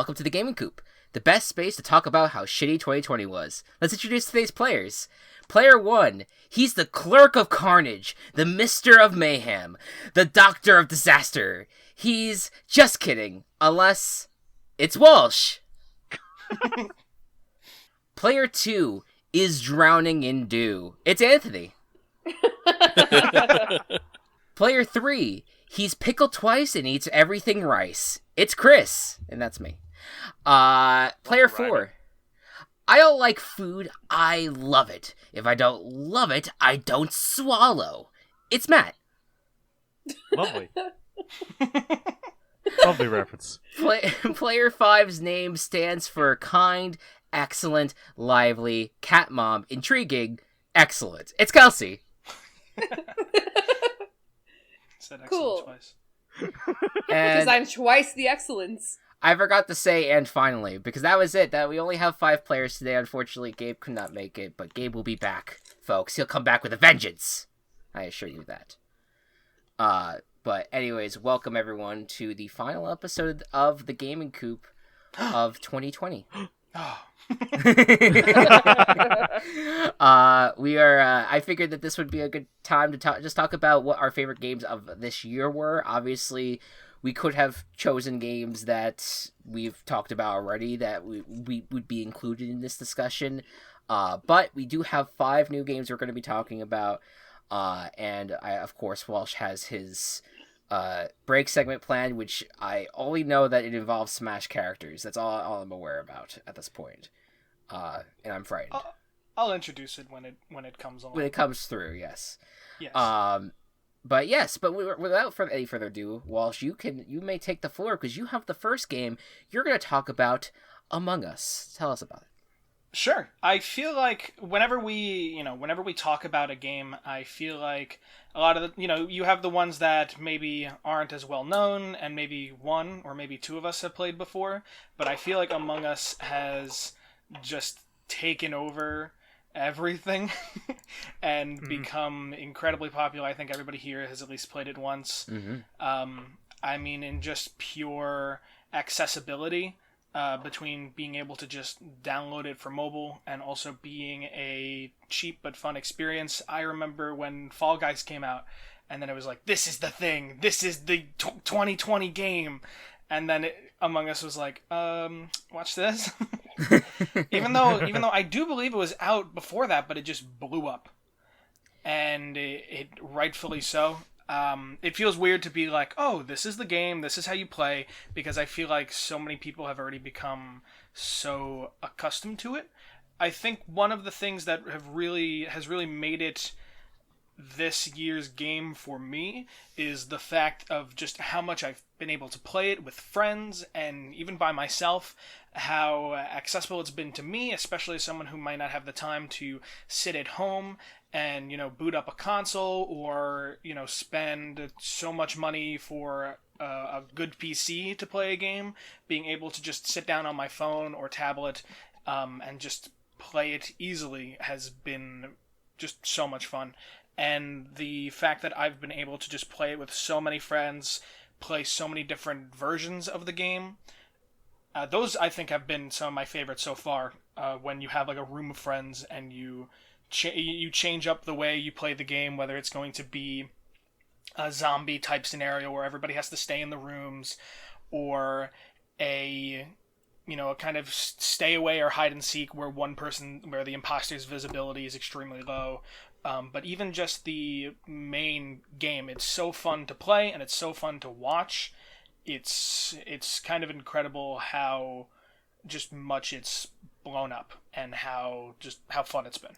welcome to the Gaming Coop, the best space to talk about how shitty 2020 was. Let's introduce today's players. Player 1, he's the Clerk of Carnage, the Mister of Mayhem, the Doctor of Disaster. He's just kidding, unless it's Walsh. Player 2 is drowning in dew. It's Anthony. Player 3, he's pickled twice and eats everything rice. It's Chris, and that's me. Player 4, I don't like food, I love it. If I don't love it, I don't swallow. It's Matt. Lovely. Lovely reference. Player 5's name stands for kind, excellent, lively, cat mom, intriguing, excellent. It's Kelsey. Said excellent Cool. twice. Because I'm twice the excellence. I forgot to say and finally, because that was it. That we only have 5 players today. Unfortunately, Gabe could not make it, but Gabe will be back, folks. He'll come back with a vengeance. I assure you that. But anyways, welcome everyone to the final episode of the Gaming Coop of 2020. We are. I figured that this would be a good time to talk about what our favorite games of this year were. Obviously, we could have chosen games that we've talked about already that we would be included in this discussion. But we do have 5 new games we're going to be talking about. And of course, Walsh has his break segment planned, which I only know that it involves Smash characters. That's all I'm aware about at this point. And I'm frightened. I'll introduce it when it comes along. When it comes through, yes. Yes. But without any further ado, Walsh, you may take the floor because you have the first game. You're going to talk about Among Us. Tell us about it. Sure. I feel like whenever we talk about a game, I feel like a lot of the, you have the ones that maybe aren't as well known and maybe one or maybe 2 of us have played before, but I feel like Among Us has just taken over everything and become incredibly popular. I think everybody here has at least played it once. Mm-hmm. I mean, in just pure accessibility, between being able to just download it for mobile and also being a cheap but fun experience. I remember when Fall Guys came out, and then it was like, this is the thing, this is the 2020 game, and then Among Us was like, watch this. even though I do believe it was out before that, but it just blew up, and it rightfully so. It feels weird to be like, oh, this is the game, this is how you play, because I feel like so many people have already become so accustomed to it. I think one of the things that has really made it this year's game for me is the fact of just how much I've been able to play it with friends and even by myself, how accessible it's been to me, especially as someone who might not have the time to sit at home and, boot up a console or, spend so much money for a good PC to play a game. Being able to just sit down on my phone or tablet and just play it easily has been just so much fun. And the fact that I've been able to just play it with so many friends, play so many different versions of the game, those I think have been some of my favorites so far. When you have like a room of friends and you change up the way you play the game, whether it's going to be a zombie type scenario where everybody has to stay in the rooms, or a kind of stay away or hide and seek where where the imposter's visibility is extremely low. But even just the main game, it's so fun to play and it's so fun to watch. It's kind of incredible how just much it's blown up and how fun it's been.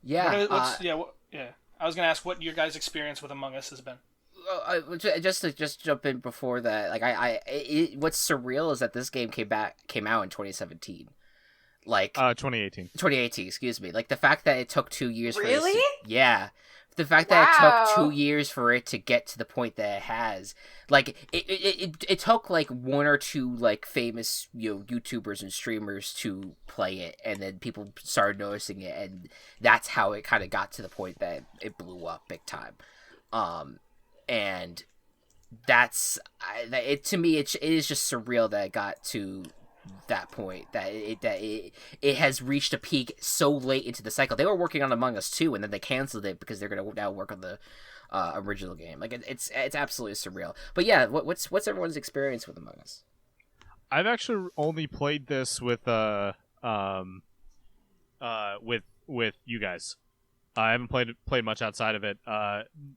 Yeah. I was gonna ask what your guys' experience with Among Us has been. Just to jump in before that, like what's surreal is that this game came out in 2017. Like 2018. 2018, excuse me. Like the fact that it took 2 years Really? for it yeah. The fact that it took 2 years for it to get to the point that it has, like it took like 1 or 2 like famous YouTubers and streamers to play it, and then people started noticing it, and that's how it kind of got to the point that it blew up big time. And it to me. It is just surreal that it got to that point, that it has reached a peak so late into the cycle. They were working on Among Us 2, and then they canceled it because they're going to now work on the original game. Like it's absolutely surreal. But yeah, what's everyone's experience with Among Us? I've actually only played this with with you guys. I haven't played much outside of it.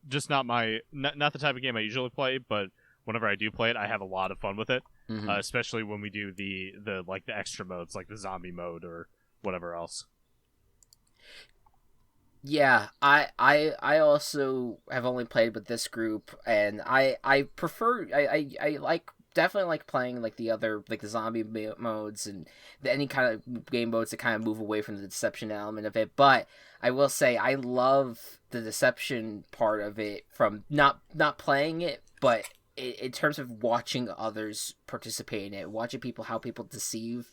Just not the type of game I usually play, but whenever I do play it, I have a lot of fun with it. Mm-hmm. Especially when we do the extra modes, like the zombie mode or whatever else. Yeah, I also have only played with this group, and I prefer I like definitely like playing like the other, like the zombie modes and any kind of game modes that kind of move away from the deception element of it. But I will say I love the deception part of it from not playing it, but in terms of watching others participate in it, watching how people deceive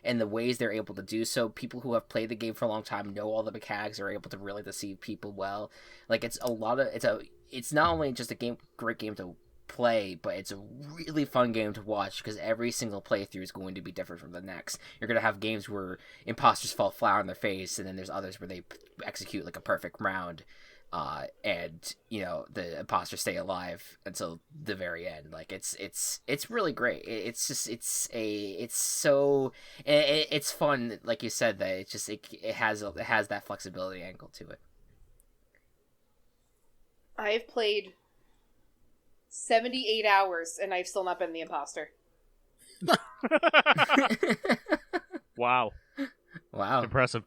and the ways they're able to do so. People who have played the game for a long time know all the mechanics, are able to really deceive people well. Like it's not only just a great game to play, but it's a really fun game to watch because every single playthrough is going to be different from the next. You're going to have games where imposters fall flat on their face, and then there's others where they execute like a perfect round. And the imposters stay alive until the very end. Like it's really great. It's fun. Like you said, that it has that flexibility angle to it. I've played 78 hours and I've still not been the imposter. Wow. Impressive.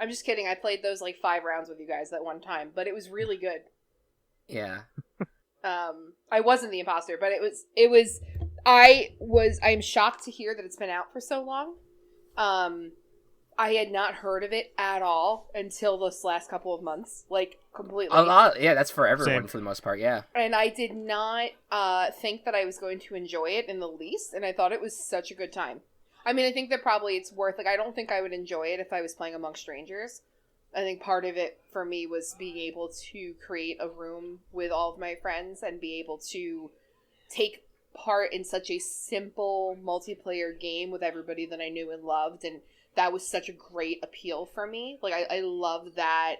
I'm just kidding. I played those like 5 rounds with you guys that one time, but it was really good. Yeah. I wasn't the imposter, but I'm shocked to hear that it's been out for so long. I had not heard of it at all until this last couple of months, like completely. A lot, yeah, that's for everyone. Same. For the most part, yeah. And I did not think that I was going to enjoy it in the least, and I thought it was such a good time. I mean, I think that probably it's worth, like, I don't think I would enjoy it if I was playing among strangers. I think part of it for me was being able to create a room with all of my friends and be able to take part in such a simple multiplayer game with everybody that I knew and loved, and that was such a great appeal for me. Like, I love that.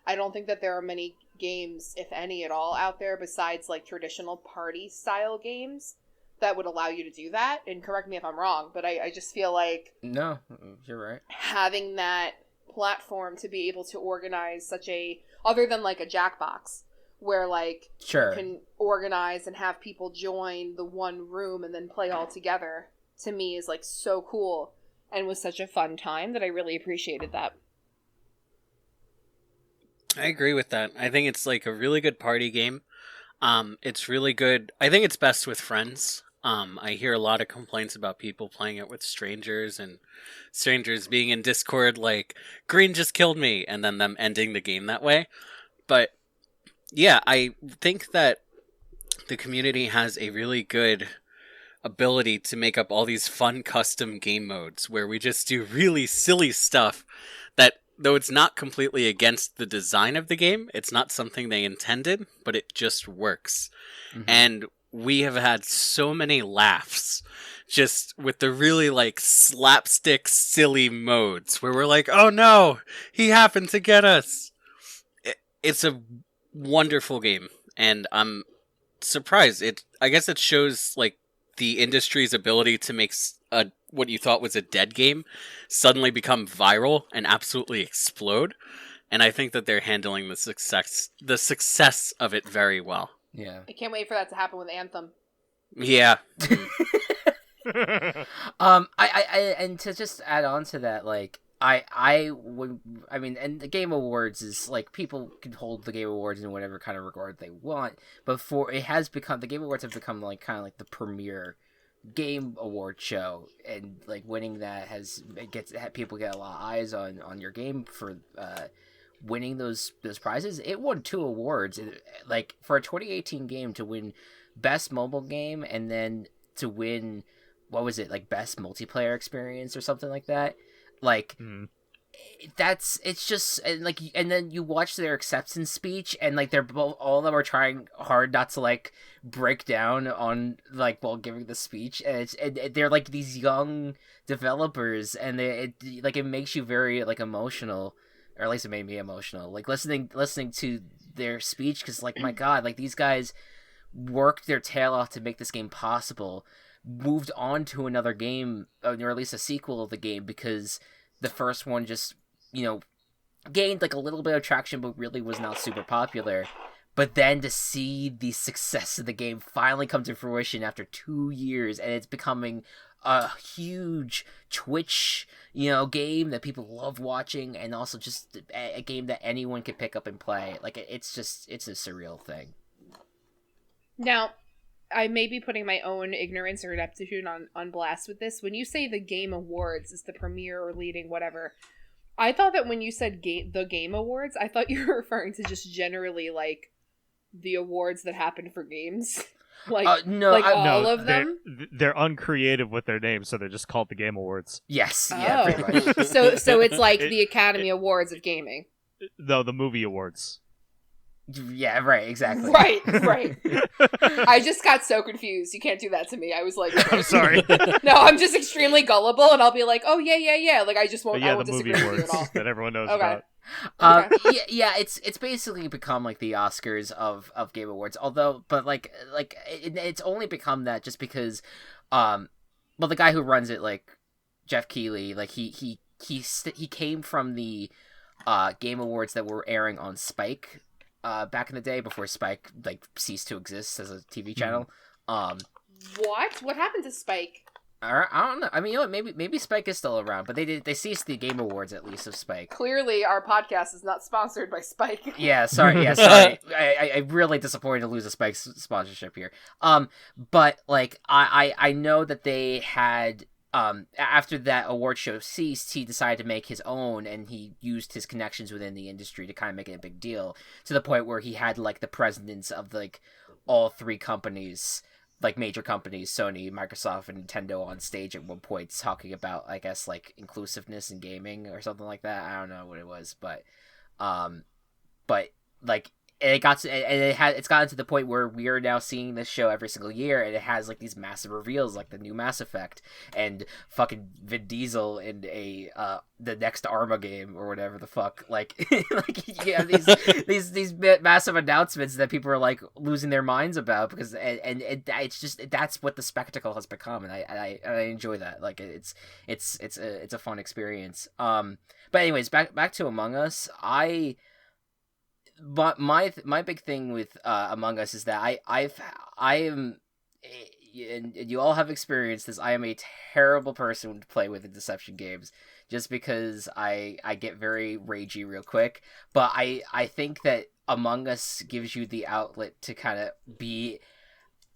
I don't think that there are many games, if any at all, out there besides, like, traditional party-style games that would allow you to do that. And correct me if I'm wrong, but I just feel like... No, you're right. Having that platform to be able to organize such a... Other than, like, a Jackbox, where, like, sure, you can organize and have people join the one room and then play all together, to me is, like, so cool. And was such a fun time that I really appreciated that. I agree with that. I think it's, like, a really good party game. It's really good. I think it's best with friends. I hear a lot of complaints about people playing it with strangers and strangers being in Discord like, Green just killed me, and then them ending the game that way. But yeah, I think that the community has a really good ability to make up all these fun custom game modes where we just do really silly stuff that, though it's not completely against the design of the game, it's not something they intended, but it just works. Mm-hmm. And we have had so many laughs just with the really, like, slapstick silly modes where we're like, oh no, he happened to get us. It's a wonderful game, and I'm surprised. I guess it shows, like, the industry's ability to make what you thought was a dead game suddenly become viral and absolutely explode. And I think that they're handling the success of it very well. Yeah. I can't wait for that to happen with Anthem. Yeah. And to just add on to that, like, and the Game Awards is, like, people can hold the Game Awards in whatever kind of regard they want, but the Game Awards have become, like, kind of like the premier game award show, and, like, winning that people get a lot of eyes on your game for winning those prizes. It won 2 awards, like, for a 2018 game to win best mobile game and then to win, what was it, like, best multiplayer experience or something like that. Like, it's just and like and then you watch their acceptance speech and like they're both all of them are trying hard not to like break down on like while giving the speech, and they're like these young developers, and it makes you very like emotional, or at least it made me emotional like listening to their speech, because like my god, like these guys worked their tail off to make this game possible, moved on to another game, or at least a sequel of the game, because the first one just, gained like a little bit of traction, but really was not super popular. But then to see the success of the game finally come to fruition after 2 years, and it's becoming a huge Twitch, game that people love watching, and also just a game that anyone can pick up and play. Like it's a surreal thing. Now, I may be putting my own ignorance or ineptitude on blast with this. When you say the Game Awards is the premiere or leading whatever, I thought that when you said the Game Awards, I thought you were referring to just generally like the awards that happen for games. No, all of them. They're uncreative with their names, so they're just called the Game Awards. Yes, yeah, pretty much. So it's like the Academy Awards of gaming. No, the movie awards. Yeah, right, exactly. Right. I just got so confused. You can't do that to me. I was like, I'm sorry. No, I'm just extremely gullible, and I'll be like, oh yeah. Like I just won't. But yeah, I won't the movie disagree with you at all. awards that everyone knows Okay. about. Yeah, it's basically become like the Oscars of Game Awards. Although, but it's only become that just because, the guy who runs it, like Jeff Keighley, like he came from the Game Awards that were airing on Spike. Back in the day, before Spike like ceased to exist as a TV channel. What happened to Spike? I don't know. I mean, maybe Spike is still around, but they ceased the Game Awards at least of Spike. Clearly, our podcast is not sponsored by Spike. Yeah, sorry. I'm really disappointed to lose a Spike sponsorship here. But like I know that they had. After that award show ceased, he decided to make his own, and he used his connections within the industry to kind of make it a big deal, to the point where he had like the presidents of like all three companies, like major companies, Sony, Microsoft, and Nintendo, on stage at one point talking about, I guess, like inclusiveness in gaming or something like that. I don't know what it was, but like it's gotten to the point where we are now seeing this show every single year, and it has like these massive reveals, like the new Mass Effect and fucking Vin Diesel in the next Arma game or whatever the fuck. Like these massive announcements that people are like losing their minds about, because and it's just, that's what the spectacle has become, and I enjoy that. Like it's a fun experience. But anyways, back to Among Us. But my big thing with Among Us is that I am, and you all have experienced this, I am a terrible person to play with in deception games, just because I get very ragey real quick. But I think that Among Us gives you the outlet to kind of be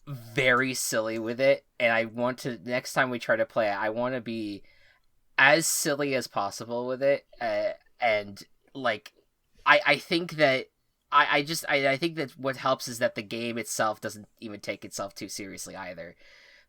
very silly with it, and I want to, next time we try to play it, I want to be as silly as possible with it, and like I think that I think that what helps is that the game itself doesn't even take itself too seriously either.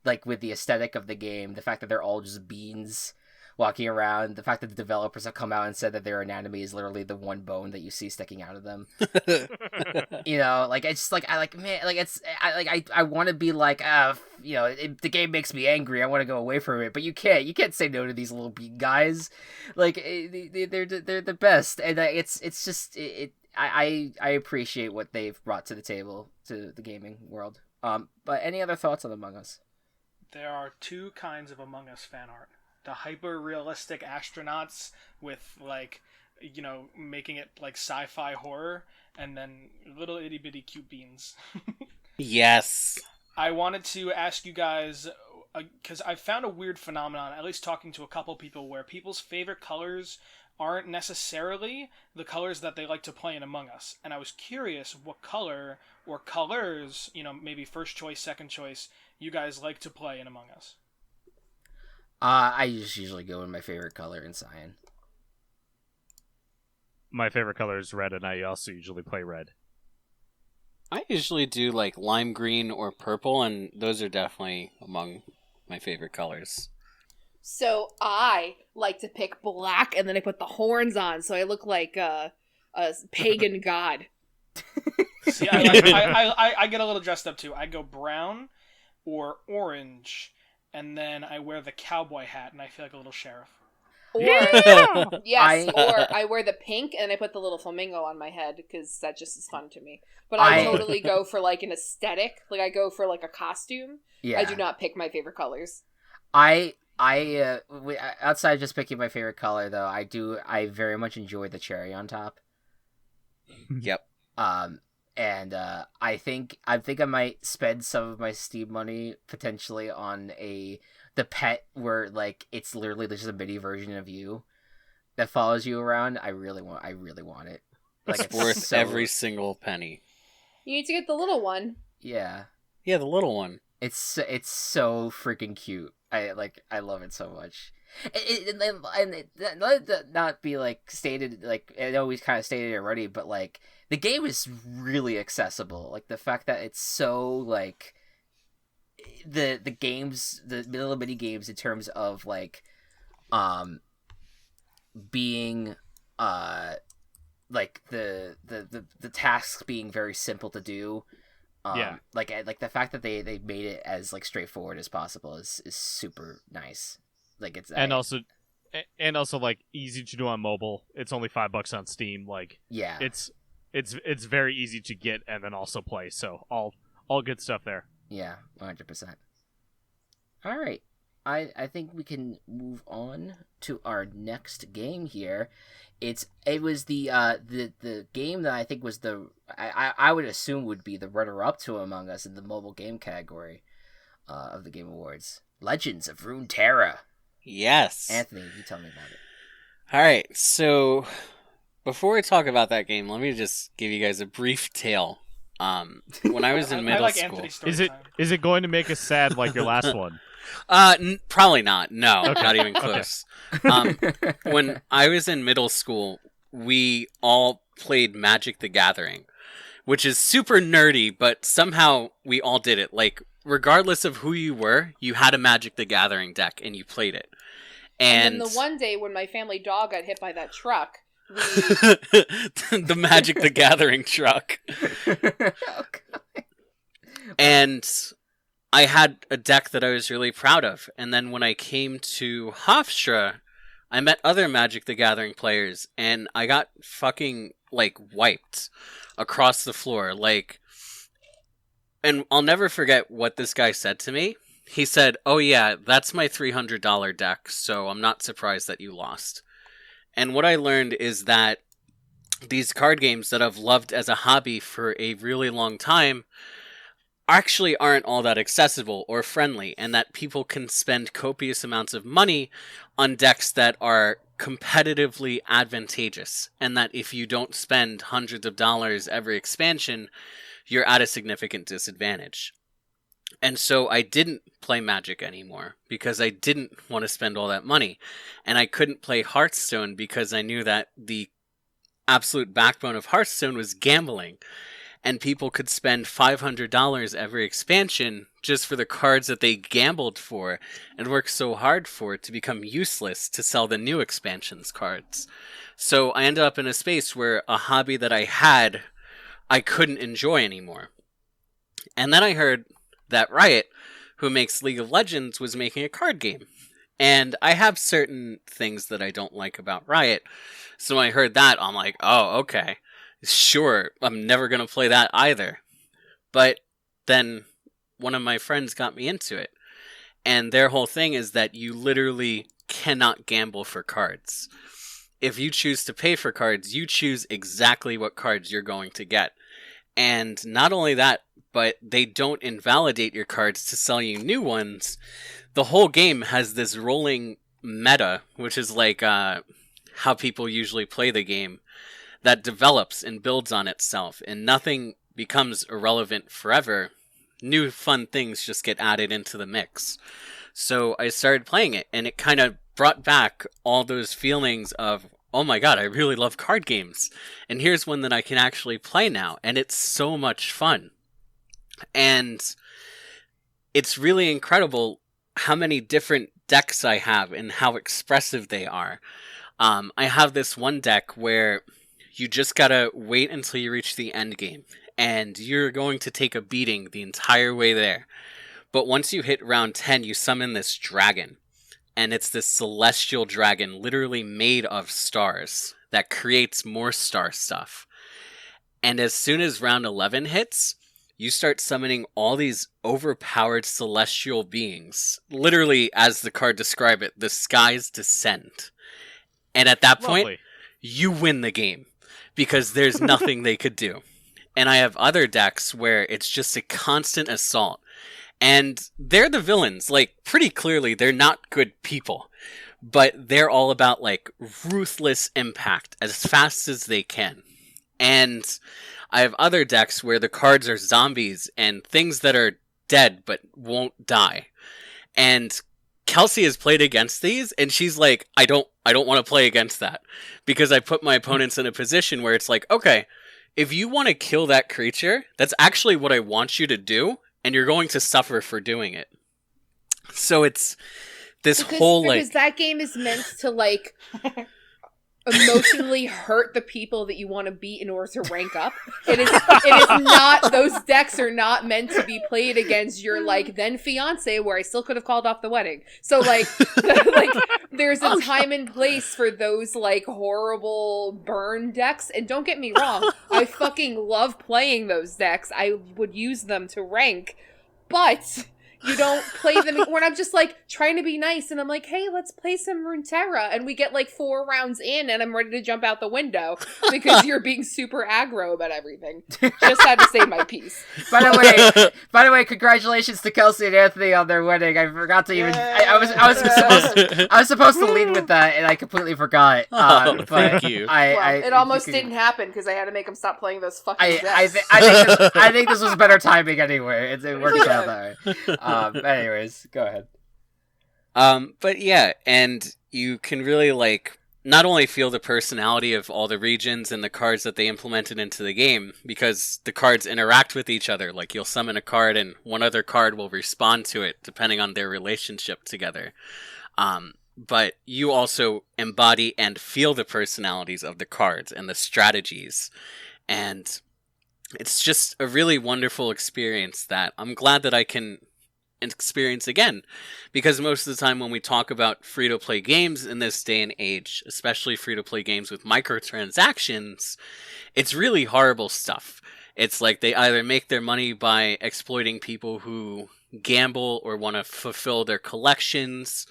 Like with the aesthetic of the game, the fact that they're all just beans walking around, the fact that the developers have come out and said that their anatomy is literally the one bone that you see sticking out of them. Like it's just like I want to be like, the game makes me angry, I want to go away from it, but you can't say no to these little bean guys. Like they're the best, and it's just I appreciate what they've brought to the table, to the gaming world. But any other thoughts on Among Us? There are two kinds of Among Us fan art. The hyper-realistic astronauts with, like, making it like sci-fi horror, and then little itty-bitty cute beans. Yes. I wanted to ask you guys, because I found a weird phenomenon, at least talking to a couple people, where people's favorite colors aren't necessarily the colors that they like to play in Among Us. And I was curious what color or colors, maybe first choice, second choice, you guys like to play in Among Us. I just usually go with my favorite color in Cyan. My favorite color is red, and I also usually play red. I usually do like lime green or purple, and those are definitely among my favorite colors. So I like to pick black, and then I put the horns on, so I look like a pagan god. See, I get a little dressed up too. I go brown or orange, and then I wear the cowboy hat, and I feel like a little sheriff. Or I- or I wear the pink, and I put the little flamingo on my head because that just is fun to me. But I totally go for like an aesthetic. Like I go for like a costume. Yeah. I do not pick my favorite colors. Outside of just picking my favorite color though, I very much enjoy the cherry on top. Yep. And I think I might spend some of my Steam money potentially on the pet where like it's literally just a mini version of you that follows you around. I really want it. Like It's worth every single penny. You need to get the little one. Yeah. Yeah, the little one. It's so freaking cute. I love it so much. Not be like stated, like I know we kind of stated it already, but like the game is really accessible. Like the fact that it's so like the games, the little mini games in terms of like being like the tasks being very simple to do. Like the fact that they made it as like straightforward as possible is super nice. Like also like easy to do on mobile. It's only $5 on Steam. Like yeah, it's very easy to get and then also play. So all good stuff there. Yeah, 100%. All right, I think we can move on to our next game here. It was the game that I think was I would assume would be the runner-up to Among Us in the mobile game category of the Game Awards. Legends of Runeterra. Yes. Anthony, you tell me about it. All right, so before we talk about that game, let me just give you guys a brief tale. When I was in middle like school, Anthony's story Is it going to make us sad like your last one? Probably not. No, not even close. When I was in middle school, we all played Magic the Gathering, which is super nerdy, but somehow we all did it. Like, regardless of who you were, you had a Magic the Gathering deck and you played it. And then the one day when my family dog got hit by that truck, the Magic the Gathering truck. And I had a deck that I was really proud of. And then when I came to Hofstra, I met other Magic the Gathering players, and I got fucking, like, wiped across the floor. Like, and I'll never forget what this guy said to me. He said, "Oh yeah, that's my $300 deck, so I'm not surprised that you lost." And what I learned is that these card games that I've loved as a hobby for a really long time actually aren't all that accessible or friendly, and that people can spend copious amounts of money on decks that are competitively advantageous, and that if you don't spend hundreds of dollars every expansion, you're at a significant disadvantage. And so I didn't play Magic anymore because I didn't want to spend all that money. And I couldn't play Hearthstone because I knew that the absolute backbone of Hearthstone was gambling. And people could spend $500 every expansion just for the cards that they gambled for and worked so hard for to become useless to sell the new expansions cards. So I ended up in a space where a hobby that I had, I couldn't enjoy anymore. And then I heard that Riot, who makes League of Legends, was making a card game. And I have certain things that I don't like about Riot. So when I heard that, I'm like, oh, okay. Sure, I'm never going to play that either. But then one of my friends got me into it. And their whole thing is that you literally cannot gamble for cards. If you choose to pay for cards, you choose exactly what cards you're going to get. And not only that, but they don't invalidate your cards to sell you new ones. The whole game has this rolling meta, which is like how people usually play the game, that develops and builds on itself, and nothing becomes irrelevant forever. New fun things just get added into the mix. So I started playing it, and it kind of brought back all those feelings of, oh my god, I really love card games. And here's one that I can actually play now, and it's so much fun. And it's really incredible how many different decks I have and how expressive they are. I have this one deck where you just gotta wait until you reach the end game, and you're going to take a beating the entire way there. But once you hit round 10, you summon this dragon, and it's this celestial dragon literally made of stars that creates more star stuff. And as soon as round 11 hits, you start summoning all these overpowered celestial beings. Literally, as the card describes it, the skies descend. And at that point, Lovely. you win the game, because there's nothing they could do. And I have other decks where it's just a constant assault. And they're the villains. Like, pretty clearly, they're not good people. But they're all about, like, ruthless impact as fast as they can. And I have other decks where the cards are zombies and things that are dead but won't die. And Kelsey has played against these, and she's like, I don't want to play against that. Because I put my opponents in a position where it's like, okay, if you want to kill that creature, that's actually what I want you to do, and you're going to suffer for doing it. So it's this because that game is meant to, like, emotionally hurt the people that you want to beat in order to rank up. It is not, those decks are not meant to be played against your, like, then fiance, where I still could have called off the wedding. So, like, there's a time and place for those, like, horrible burn decks. And don't get me wrong, I fucking love playing those decks. I would use them to rank, but you don't play them when I'm just, like, trying to be nice, and I'm like, hey, let's play some Runeterra, and we get, like, 4 rounds in, and I'm ready to jump out the window because you're being super aggro about everything. Just had to say my piece. By the way, congratulations to Kelsey and Anthony on their wedding. I forgot to even. I was supposed to lead with that, and I completely forgot. But thank you. It almost didn't happen because I had to make them stop playing those fucking decks. I think this was better timing anyway. It worked out that way. Anyways, go ahead. But yeah, and you can really, like, not only feel the personality of all the regions and the cards that they implemented into the game, because the cards interact with each other. Like, you'll summon a card and one other card will respond to it depending on their relationship together. But you also embody and feel the personalities of the cards and the strategies. And it's just a really wonderful experience that I'm glad that I can experience again, because most of the time when we talk about free-to-play games in this day and age, especially free-to-play games with microtransactions, it's really horrible stuff. It's like they either make their money by exploiting people who gamble or want to fulfill their collections,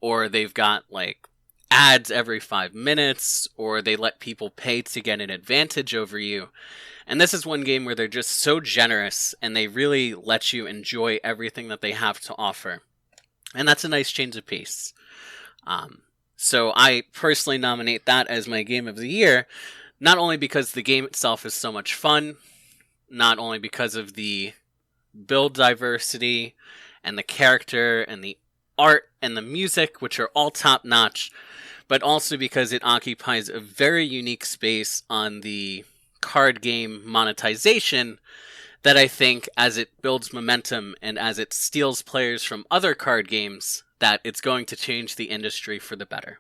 or they've got, like, ads every 5 minutes, or they let people pay to get an advantage over you. And this is one game where they're just so generous, and they really let you enjoy everything that they have to offer. And that's a nice change of pace. So I personally nominate that as my game of the year, not only because the game itself is so much fun, not only because of the build diversity, and the character, and the art, and the music, which are all top-notch, but also because it occupies a very unique space on the card game monetization that I think, as it builds momentum and as it steals players from other card games, that it's going to change the industry for the better.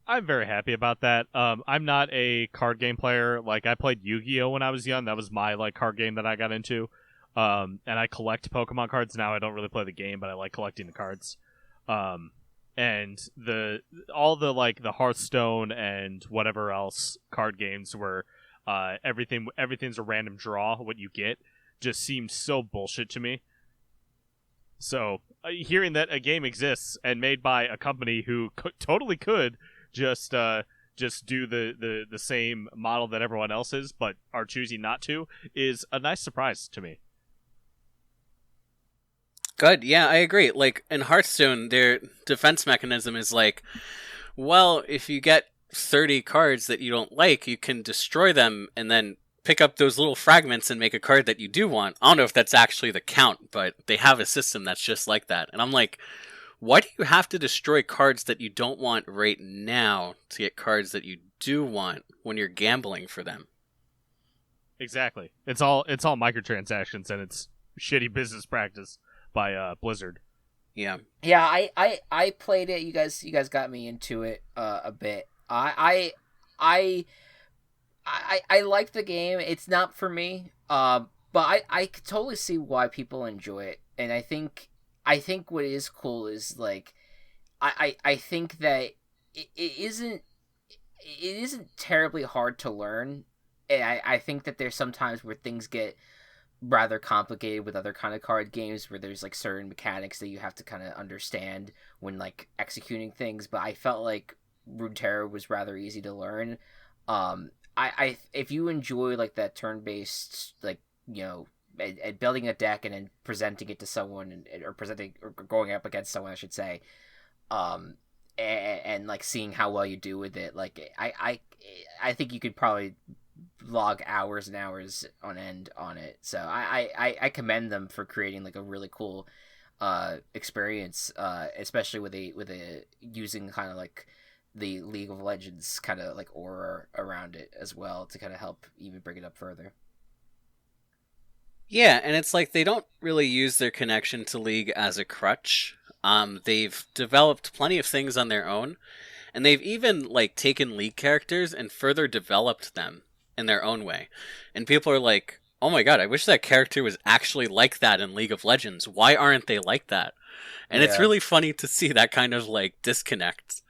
I'm very happy about that. I'm not a card game player. Like, I played Yu-Gi-Oh when I was young. That was my, like, card game that I got into. And I collect Pokemon cards now. I don't really play the game, but I like collecting the cards. And all the, like, the Hearthstone and whatever else card games were, everything's a random draw. What you get just seems so bullshit to me. So hearing that a game exists and made by a company who totally could just do the same model that everyone else is, but are choosing not to, is a nice surprise to me. Good, yeah, I agree. Like, in Hearthstone, their defense mechanism is like, well, if you get 30 cards that you don't like, you can destroy them and then pick up those little fragments and make a card that you do want. I don't know if that's actually the count, but they have a system that's just like that. And I'm like, why do you have to destroy cards that you don't want right now to get cards that you do want when you're gambling for them? Exactly. It's all microtransactions, and it's shitty business practice by Blizzard. Yeah, I played it. You guys got me into it a bit. I like the game. It's not for me. But I could totally see why people enjoy it. And I think what is cool is like I think that it isn't terribly hard to learn. And I think that there's sometimes where things get rather complicated with other kind of card games where there's like certain mechanics that you have to kind of understand when like executing things, but I felt like Runeterra was rather easy to learn. I if you enjoy like that turn-based, like, and building a deck and then presenting it to someone, or presenting or going up against someone, I should say, and like seeing how well you do with it, like I think you could probably log hours and hours on end on it. So I commend them for creating like a really cool experience, especially with a using kind of like the League of Legends kind of like aura around it as well to kind of help even bring it up further. Yeah, and it's like they don't really use their connection to League as a crutch. They've developed plenty of things on their own, and they've even like taken League characters and further developed them in their own way. And people are like, "Oh my god, I wish that character was actually like that in League of Legends. Why aren't they like that?" And it's really funny to see that kind of like disconnect.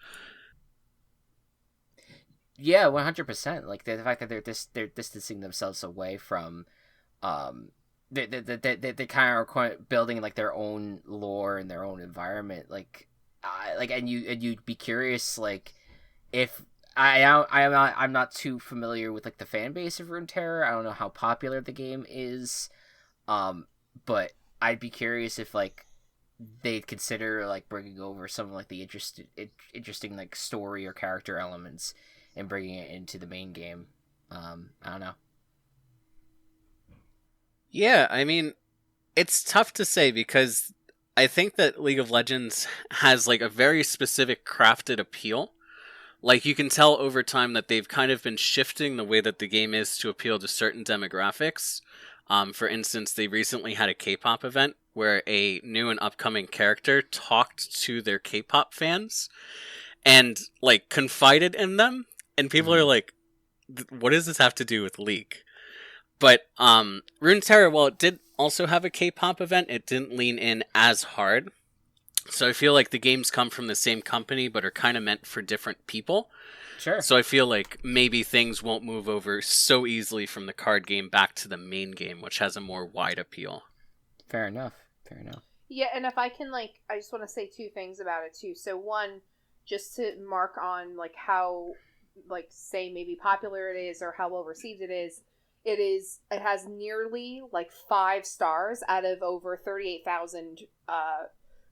Yeah, 100%. Like the fact that they're distancing themselves away from, they kind of are building like their own lore and their own environment. Like, and you'd be curious, like, if I'm not too familiar with like the fan base of Runeterra. I don't know how popular the game is, but I'd be curious if like they'd consider like bringing over some of like the interesting like story or character elements and bringing it into the main game. I don't know. Yeah, I mean, it's tough to say because I think that League of Legends has like a very specific crafted appeal. Like you can tell over time that they've kind of been shifting the way that the game is to appeal to certain demographics. For instance, they recently had a K-pop event where a new and upcoming character talked to their K-pop fans and like confided in them, and people are like, what does this have to do with League? But Runeterra, while it did also have a K-pop event, it didn't lean in as hard. So I feel like the games come from the same company, but are kind of meant for different people. Sure. So I feel like maybe things won't move over so easily from the card game back to the main game, which has a more wide appeal. Fair enough. Yeah, and if I can, like, I just want to say two things about it, too. So, one, just to mark on, like, how, like, say, maybe popular it is or how well received it is, it has nearly, like, 5 stars out of over 38,000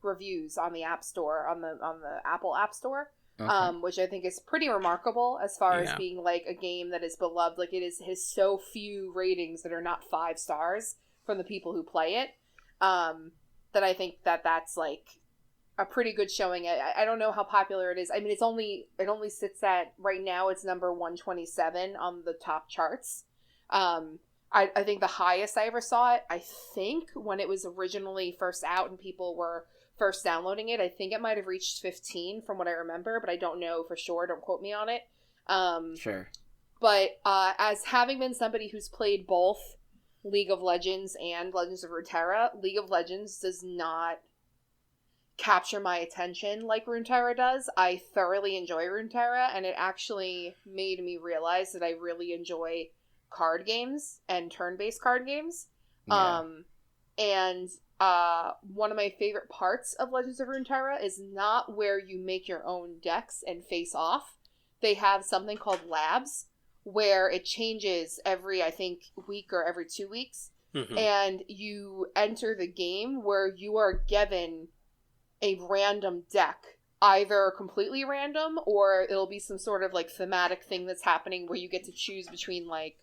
reviews on the App Store, on the Apple App Store, okay. Which I think is pretty remarkable as far as being, like, a game that is beloved. Like, has so few ratings that are not 5 stars from the people who play it. That I think that's like a pretty good showing. I don't know how popular it is. I mean, it only sits at, right now it's number 127 on the top charts. I think the highest I ever saw it, I think when it was originally first out and people were first downloading it, I think it might have reached 15 from what I remember, but I don't know for sure. Don't quote me on it. Sure. But as having been somebody who's played both League of Legends and Legends of Runeterra, League of Legends does not capture my attention like Runeterra does. I thoroughly enjoy Runeterra, and it actually made me realize that I really enjoy card games and turn-based card games. Yeah. And one of my favorite parts of Legends of Runeterra is not where you make your own decks and face off. They have something called labs, where it changes every, I think, week or every 2 weeks. Mm-hmm. And you enter the game where you are given a random deck, either completely random, or it'll be some sort of, like, thematic thing that's happening where you get to choose between, like,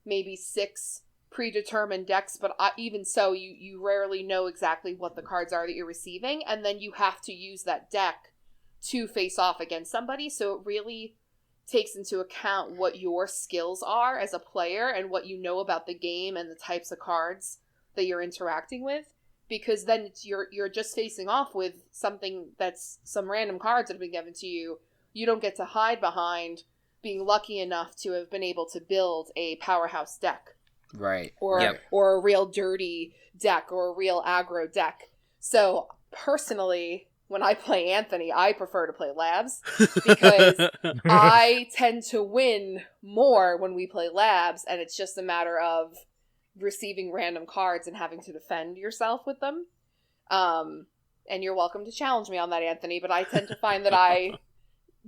maybe 6 predetermined decks, but even so, you rarely know exactly what the cards are that you're receiving, and then you have to use that deck to face off against somebody, so it really takes into account what your skills are as a player and what you know about the game and the types of cards that you're interacting with. because then you're just facing off with something that's some random cards that have been given to you. You don't get to hide behind being lucky enough to have been able to build a powerhouse deck. Right. Or a real dirty deck or a real aggro deck. So personally, when I play Anthony, I prefer to play labs because I tend to win more when we play labs, and it's just a matter of receiving random cards and having to defend yourself with them. And you're welcome to challenge me on that, Anthony, but I tend to find that I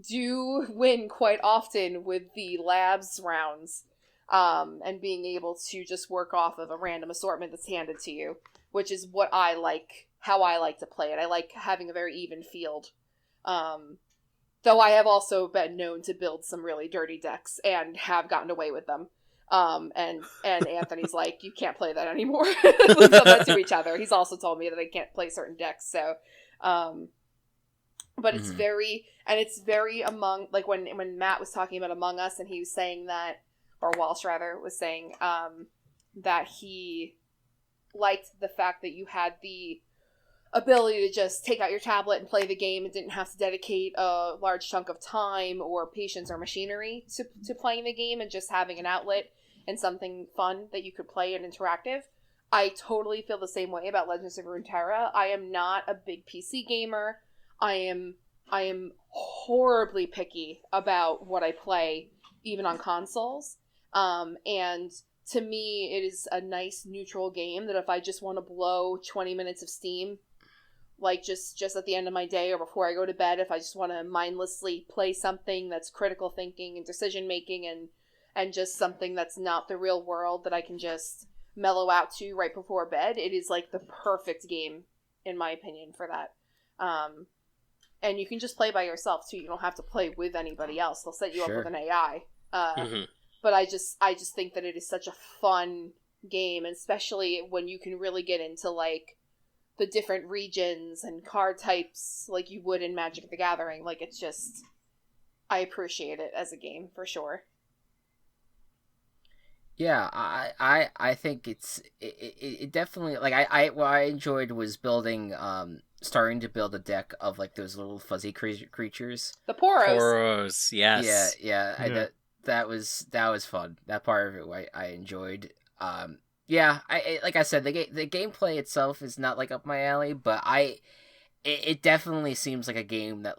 do win quite often with the labs rounds, and being able to just work off of a random assortment that's handed to you, which is what I like, how I like to play it. I like having a very even field. Though I have also been known to build some really dirty decks and have gotten away with them. And Anthony's like, you can't play that anymore. We've done that to each other. He's also told me that I can't play certain decks. So, but it's very among, like when Matt was talking about Among Us, and he was saying that, or Walsh rather, was saying, that he liked the fact that you had the ability to just take out your tablet and play the game and didn't have to dedicate a large chunk of time or patience or machinery to playing the game, and just having an outlet and something fun that you could play and interactive. I totally feel the same way about Legends of Runeterra. I am not a big PC gamer. I am horribly picky about what I play, even on consoles. And to me, it is a nice neutral game that if I just want to blow 20 minutes of steam, like just at the end of my day or before I go to bed, if I just want to mindlessly play something that's critical thinking and decision making and just something that's not the real world that I can just mellow out to right before bed, it is like the perfect game, in my opinion, for that. And you can just play by yourself too. You don't have to play with anybody else. They'll set you up with an AI. But I just think that it is such a fun game, especially when you can really get into like the different regions and card types like you would in Magic the Gathering. Like, it's just, I appreciate it as a game for sure. Yeah, I think it definitely, like, what I enjoyed was building, starting to build a deck of like those little fuzzy creatures. The Poros. Poros, yes. Yeah. That was fun. That part of it I enjoyed. Yeah, like I said, the gameplay itself is not like up my alley, but it definitely seems like a game that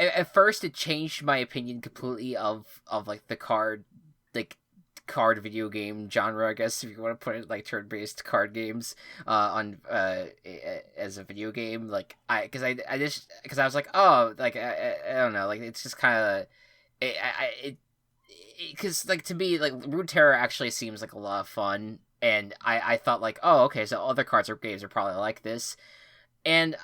at first it changed my opinion completely of like the card video game genre, I guess, if you want to put it, like turn-based card games as a video game, like because I was like, oh, like I don't know, like it's just kind of because like to me, like Runeterra actually seems like a lot of fun, and I thought like, oh, okay, so other cards or games are probably like this. And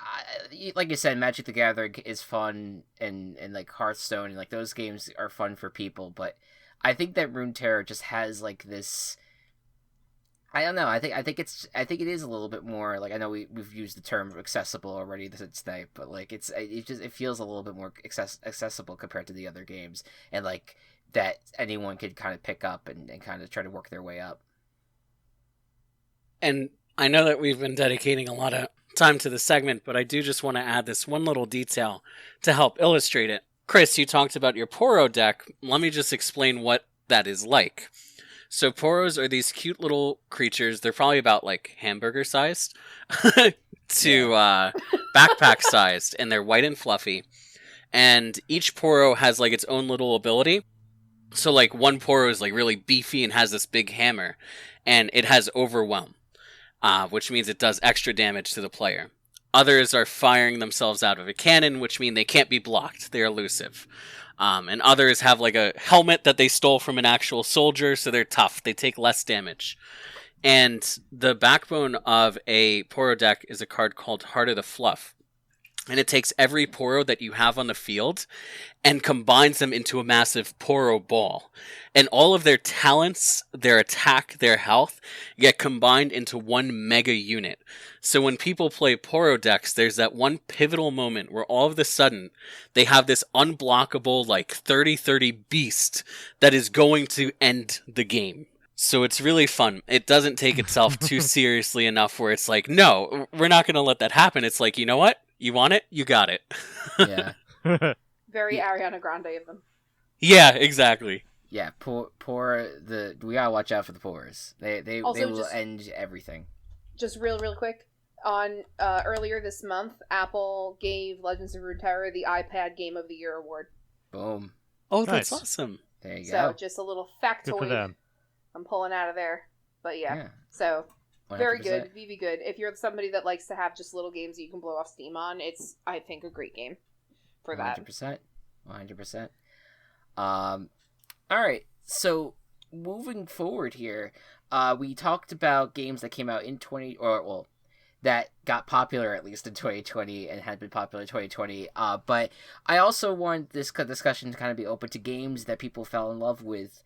like you said, Magic the Gathering is fun, and like Hearthstone and like those games are fun for people, but I think that Runeterra just has like this. I don't know. I think it is a little bit more like, I know we've used the term accessible already tonight, but like it feels a little bit more accessible compared to the other games, and like that anyone could kind of pick up and kind of try to work their way up. And I know that we've been dedicating a lot of time to the segment, but I do just want to add this one little detail to help illustrate it. Chris, you talked about your Poro deck. Let me just explain what that is like. So Poros are these cute little creatures. They're probably about like hamburger sized to backpack sized, and they're white and fluffy. And each Poro has like its own little ability. So like one Poro is like really beefy and has this big hammer, and it has Overwhelm, which means it does extra damage to the player. Others are firing themselves out of a cannon, which mean they can't be blocked. They're elusive. And others have like a helmet that they stole from an actual soldier, so they're tough. They take less damage. And the backbone of a Poro deck is a card called Heart of the Fluff. And it takes every Poro that you have on the field and combines them into a massive Poro ball. And all of their talents, their attack, their health get combined into one mega unit. So when people play Poro decks, there's that one pivotal moment where all of a sudden they have this unblockable like 30-30 beast that is going to end the game. So it's really fun. It doesn't take itself too seriously enough where it's like, no, we're not going to let that happen. It's like, you know what? You want it? You got it. Yeah. Very Ariana Grande of them. Yeah, exactly. Yeah, we gotta watch out for the poors. They Also, will just- end everything. Just real quick. On earlier this month, Apple gave Legends of Runeterra the iPad Game of the Year award. Boom. Oh, that's Nice. awesome. There you So go. just a little Good for factoid them. I'm pulling out of there. But yeah. Yeah. So 100%. very good, VV good. If you're somebody that likes to have just little games that you can blow off steam on, it's, I think, a great game for that. 100%. 100%. All right. So moving forward here, we talked about games that came out in that got popular at least in 2020 and had been popular in 2020. But I also want this discussion to kind of be open to games that people fell in love with,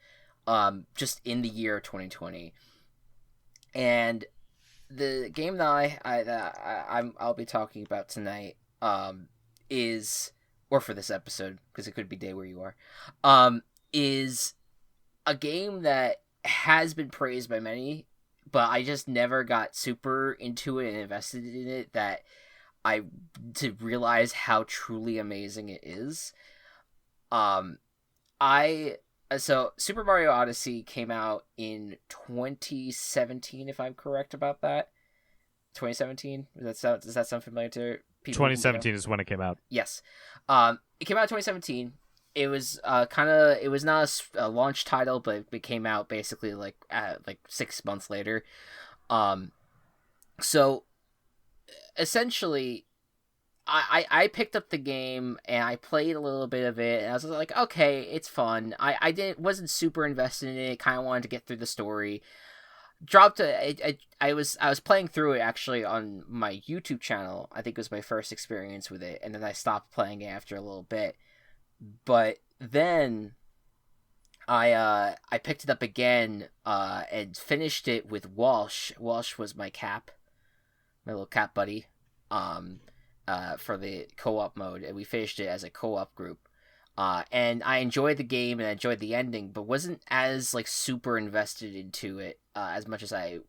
just in the year 2020. And the game that I'll be talking about tonight, is, or for this episode, because it could be day where you are, is a game that has been praised by many, but I just never got super into it and invested in it to realize how truly amazing it is. So Super Mario Odyssey came out in 2017, if I'm correct about that. 2017? Does that sound familiar to people? 2017 is when it came out. Yes. It came out in 2017. It was it was not a launch title, but it came out basically like 6 months later. So essentially, I picked up the game and I played a little bit of it, and I was like, okay, it's fun. Wasn't super invested in it. Kind of wanted to get through the story. I was playing through it actually on my YouTube channel. I think it was my first experience with it, and then I stopped playing it after a little bit. But then I picked it up again and finished it with Walsh. Walsh was my little cap buddy, for the co-op mode, and we finished it as a co-op group. And I enjoyed the game and I enjoyed the ending, but wasn't as super invested into it as much as I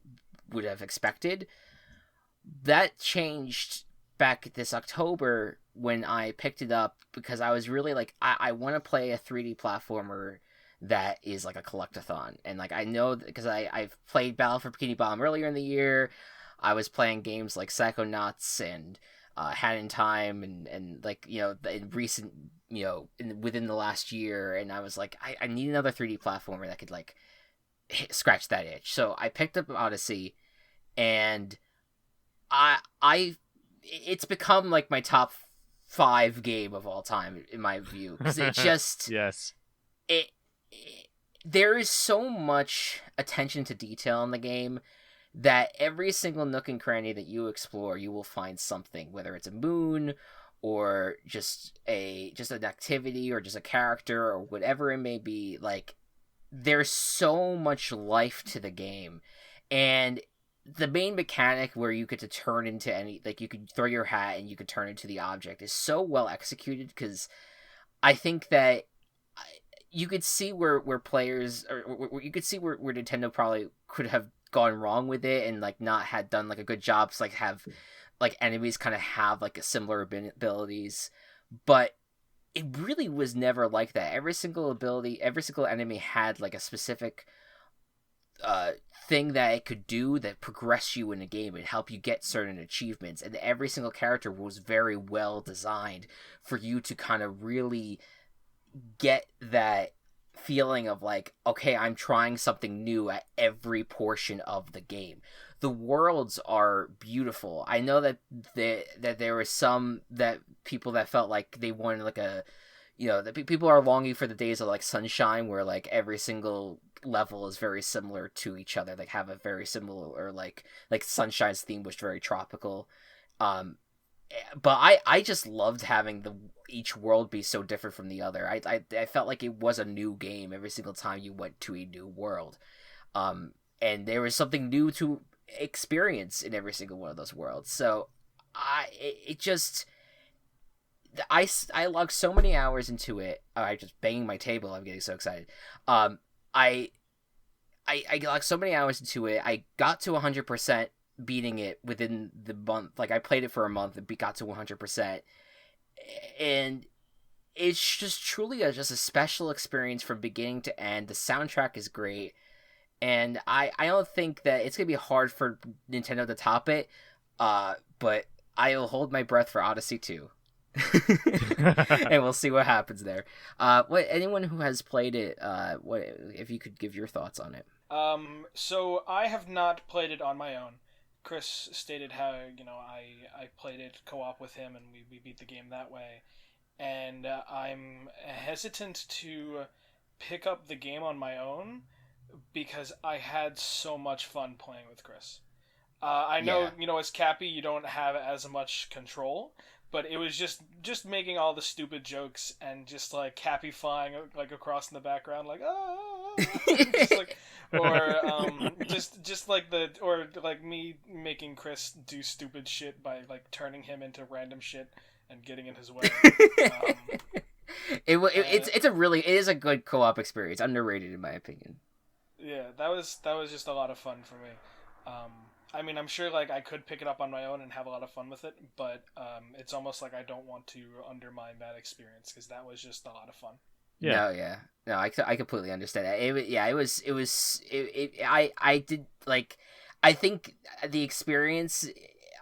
would have expected. That changed back this October when I picked it up, because I was really I want to play a 3D platformer that is like a collectathon. And I know, because I've played Battle for Bikini Bottom earlier in the year. I was playing games like Psychonauts and Hat in Time and in recent, within the last year, and I was like, I need another 3D platformer that could scratch that itch. So I picked up Odyssey, and it's become my top 5 game of all time in my view, because it just Yes. There is so much attention to detail in the game that every single nook and cranny that you explore, you will find something, whether it's a moon or just an activity or just a character or whatever it may be. There's so much life to the game. And the main mechanic where you get to turn into you could throw your hat and you could turn into the object is so well executed, because I think that you could see where players, or you could see where Nintendo probably could have gone wrong with it and not had done a good job to have enemies kind of have similar abilities, but it really was never like that. Every single enemy had a specific thing that it could do that progress you in a game and help you get certain achievements, and every single character was very well designed for you to kind of really get that feeling of okay, I'm trying something new at every portion of the game. The worlds are beautiful. I know that there were some people that felt like they wanted that people are longing for the days of Sunshine, where every single level is very similar to each other. They have a very similar, or like Sunshine's theme was very tropical. But I just loved having each world be so different from the other. I felt like it was a new game every single time you went to a new world. And there was something new to experience in every single one of those worlds. So I logged so many hours into it. I just banging my table. I'm getting so excited. I I got like so many hours into it. I got to 100% beating it within the month. Like I played it for a month and got to 100%, and it's just truly just a special experience from beginning to end. The soundtrack is great, and I don't think that it's gonna be hard for Nintendo to top it. But I'll hold my breath for Odyssey 2. And we'll see what happens there. Anyone who has played it, what if you could give your thoughts on it? So I have not played it on my own. Chris stated how, I played it co-op with him and we beat the game that way. And I'm hesitant to pick up the game on my own because I had so much fun playing with Chris. I know, as Cappy, you don't have as much control, but it was just making all the stupid jokes and just like Cappy flying like across in the background, like just like, or just like or like me making Chris do stupid shit by like turning him into random shit and getting in his way. It is a good co-op experience, underrated in my opinion. Yeah, that was just a lot of fun for me. I mean, I'm sure like I could pick it up on my own and have a lot of fun with it, but it's almost like I don't want to undermine that experience because that was just a lot of fun. Yeah. No, I completely understand that. I did like, I think the experience,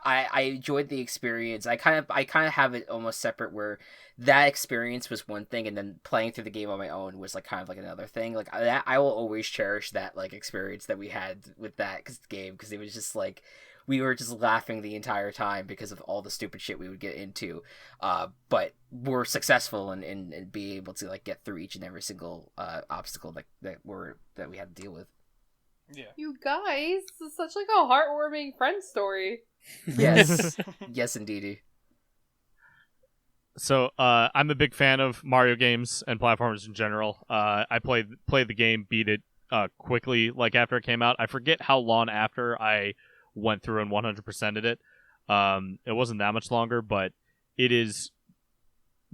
I enjoyed the experience. I kind of have it almost separate where that experience was one thing and then playing through the game on my own was like kind of like another thing. Like that, I will always cherish that like experience that we had with that game because it was just like we were just laughing the entire time because of all the stupid shit we would get into. But we're successful in being able to like get through each and every single obstacle that we had to deal with. Yeah. You guys, this is such like a heartwarming friend story. Yes. Yes, indeedy. So, I'm a big fan of Mario games and platformers in general. I played the game, beat it quickly, like after it came out. I forget how long after I went through and 100%ed it. It wasn't that much longer, but it is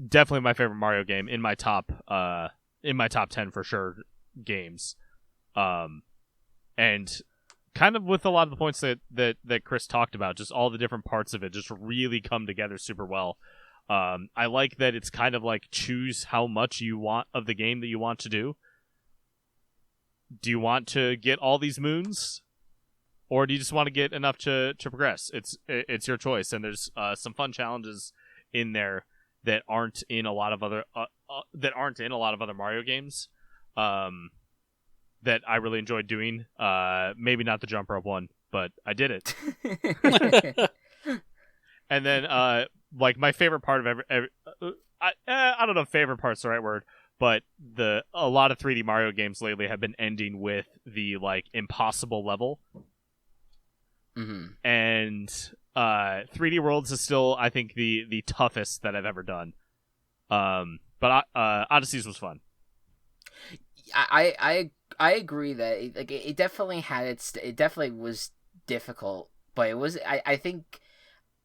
definitely my favorite Mario game in my top 10 for sure games. And kind of with a lot of the points that Chris talked about, just all the different parts of it just really come together super well. I like that it's kind of like choose how much you want of the game that you want to do. Do you want to get all these moons? Or do you just want to get enough to progress? It's your choice, and there's some fun challenges in there that aren't in a lot of other Mario games. That I really enjoyed doing. Maybe not the jump rope one, but I did it. And then, like my favorite part of I don't know if favorite part's the right word, but a lot of 3D Mario games lately have been ending with the like impossible level. Mm-hmm. And 3D Worlds is still, I think, the toughest that I've ever done. But Odysseys was fun. I agree that it definitely had it definitely was difficult, but it was I think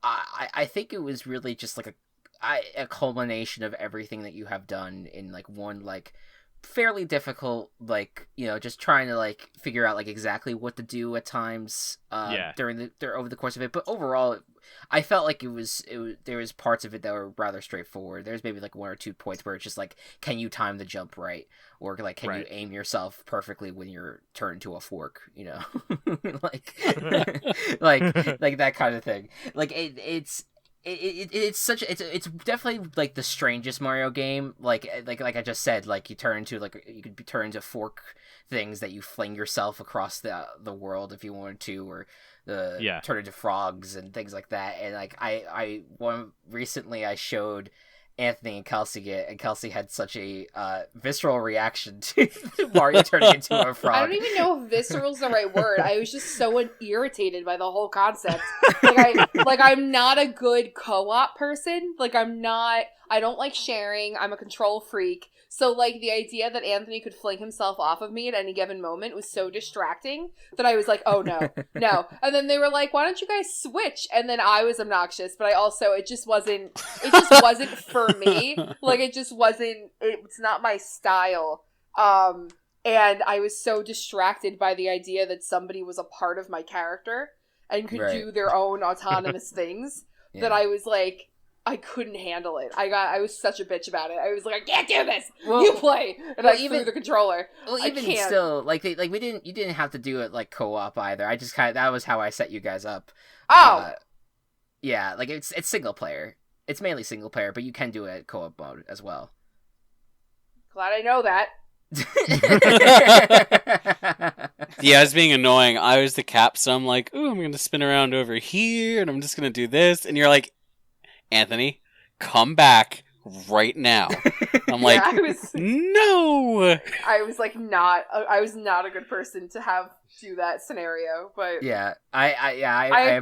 it was really just like a culmination of everything that you have done in like one like fairly difficult, like, just trying to like figure out like exactly what to do at times over the course of it. But overall, I felt like there was parts of it that were rather straightforward. There's maybe like one or two points where it's just like, can you time the jump right, or like can you aim yourself perfectly when you're turned into a fork, like like that kind of thing. Like it's definitely like the strangest Mario game. Like I just said, like you could be turned into fork things that you fling yourself across the world if you wanted to, or turn into frogs and things like that. And like recently I showed Anthony and Kelsey it, and Kelsey had such a visceral reaction to Mario turning into a frog. I don't even know if visceral is the right word. I was just so irritated by the whole concept. I'm not a good co-op person. I don't like sharing. I'm a control freak. So, like, the idea that Anthony could fling himself off of me at any given moment was so distracting that I was like, oh, no. And then they were like, why don't you guys switch? And then I was obnoxious, but it just wasn't for me. Like, it's not my style. and I was so distracted by the idea that somebody was a part of my character and could do their own autonomous things that I was like, I couldn't handle it. I was such a bitch about it. I was like, I can't do this. You play, and I threw the controller. Well, even still, you didn't have to do it like co-op either. I just that was how I set you guys up. Yeah, like it's single player. It's mainly single player, but you can do it co-op mode as well. Glad I know that. Yeah, I was being annoying. I was the cap, so I'm like, ooh, I'm going to spin around over here, and I'm just going to do this. And you're like, Anthony, come back right now. I'm like, no! I was like, I was not a good person to have do that scenario, but... Yeah, I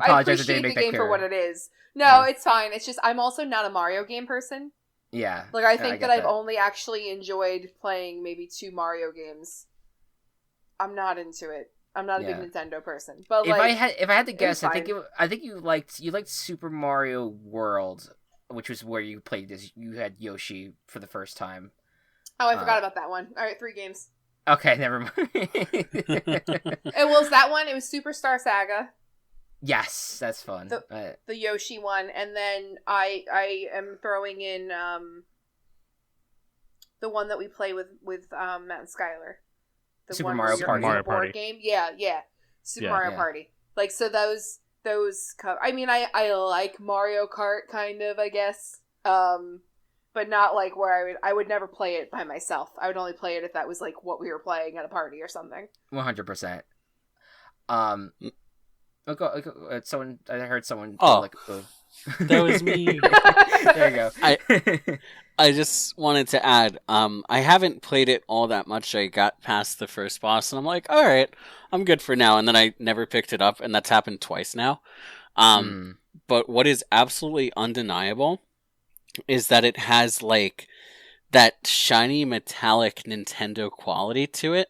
apologize if I didn't make that clear. I appreciate the game for what it is. No, it's fine. It's just, I'm also not a Mario game person. Yeah. Like, I think that I've only actually enjoyed playing maybe 2 Mario games. I'm not into it. I'm not a big Nintendo person. But if I had to guess, I think you liked Super Mario World, which was where you played this. You had Yoshi for the first time. Oh, I forgot about that one. All right, 3 games. Okay, never mind. It was that one. It was Superstar Saga. Yes, that's fun. The Yoshi one, and then I am throwing in the one that we play with Matt and Skylar. The Super Mario Party. Mario Party game. Yeah. Super Mario Party. Like, so those I mean, I like Mario Kart kind of, I guess. But not like where I would never play it by myself. I would only play it if that was like what we were playing at a party or something. 100%. Someone, I heard someone. That was me. There you go. I just wanted to add, I haven't played it all that much. I got past the first boss, and I'm like, all right, I'm good for now. And then I never picked it up, and that's happened twice now. But what is absolutely undeniable is that it has like that shiny metallic Nintendo quality to it.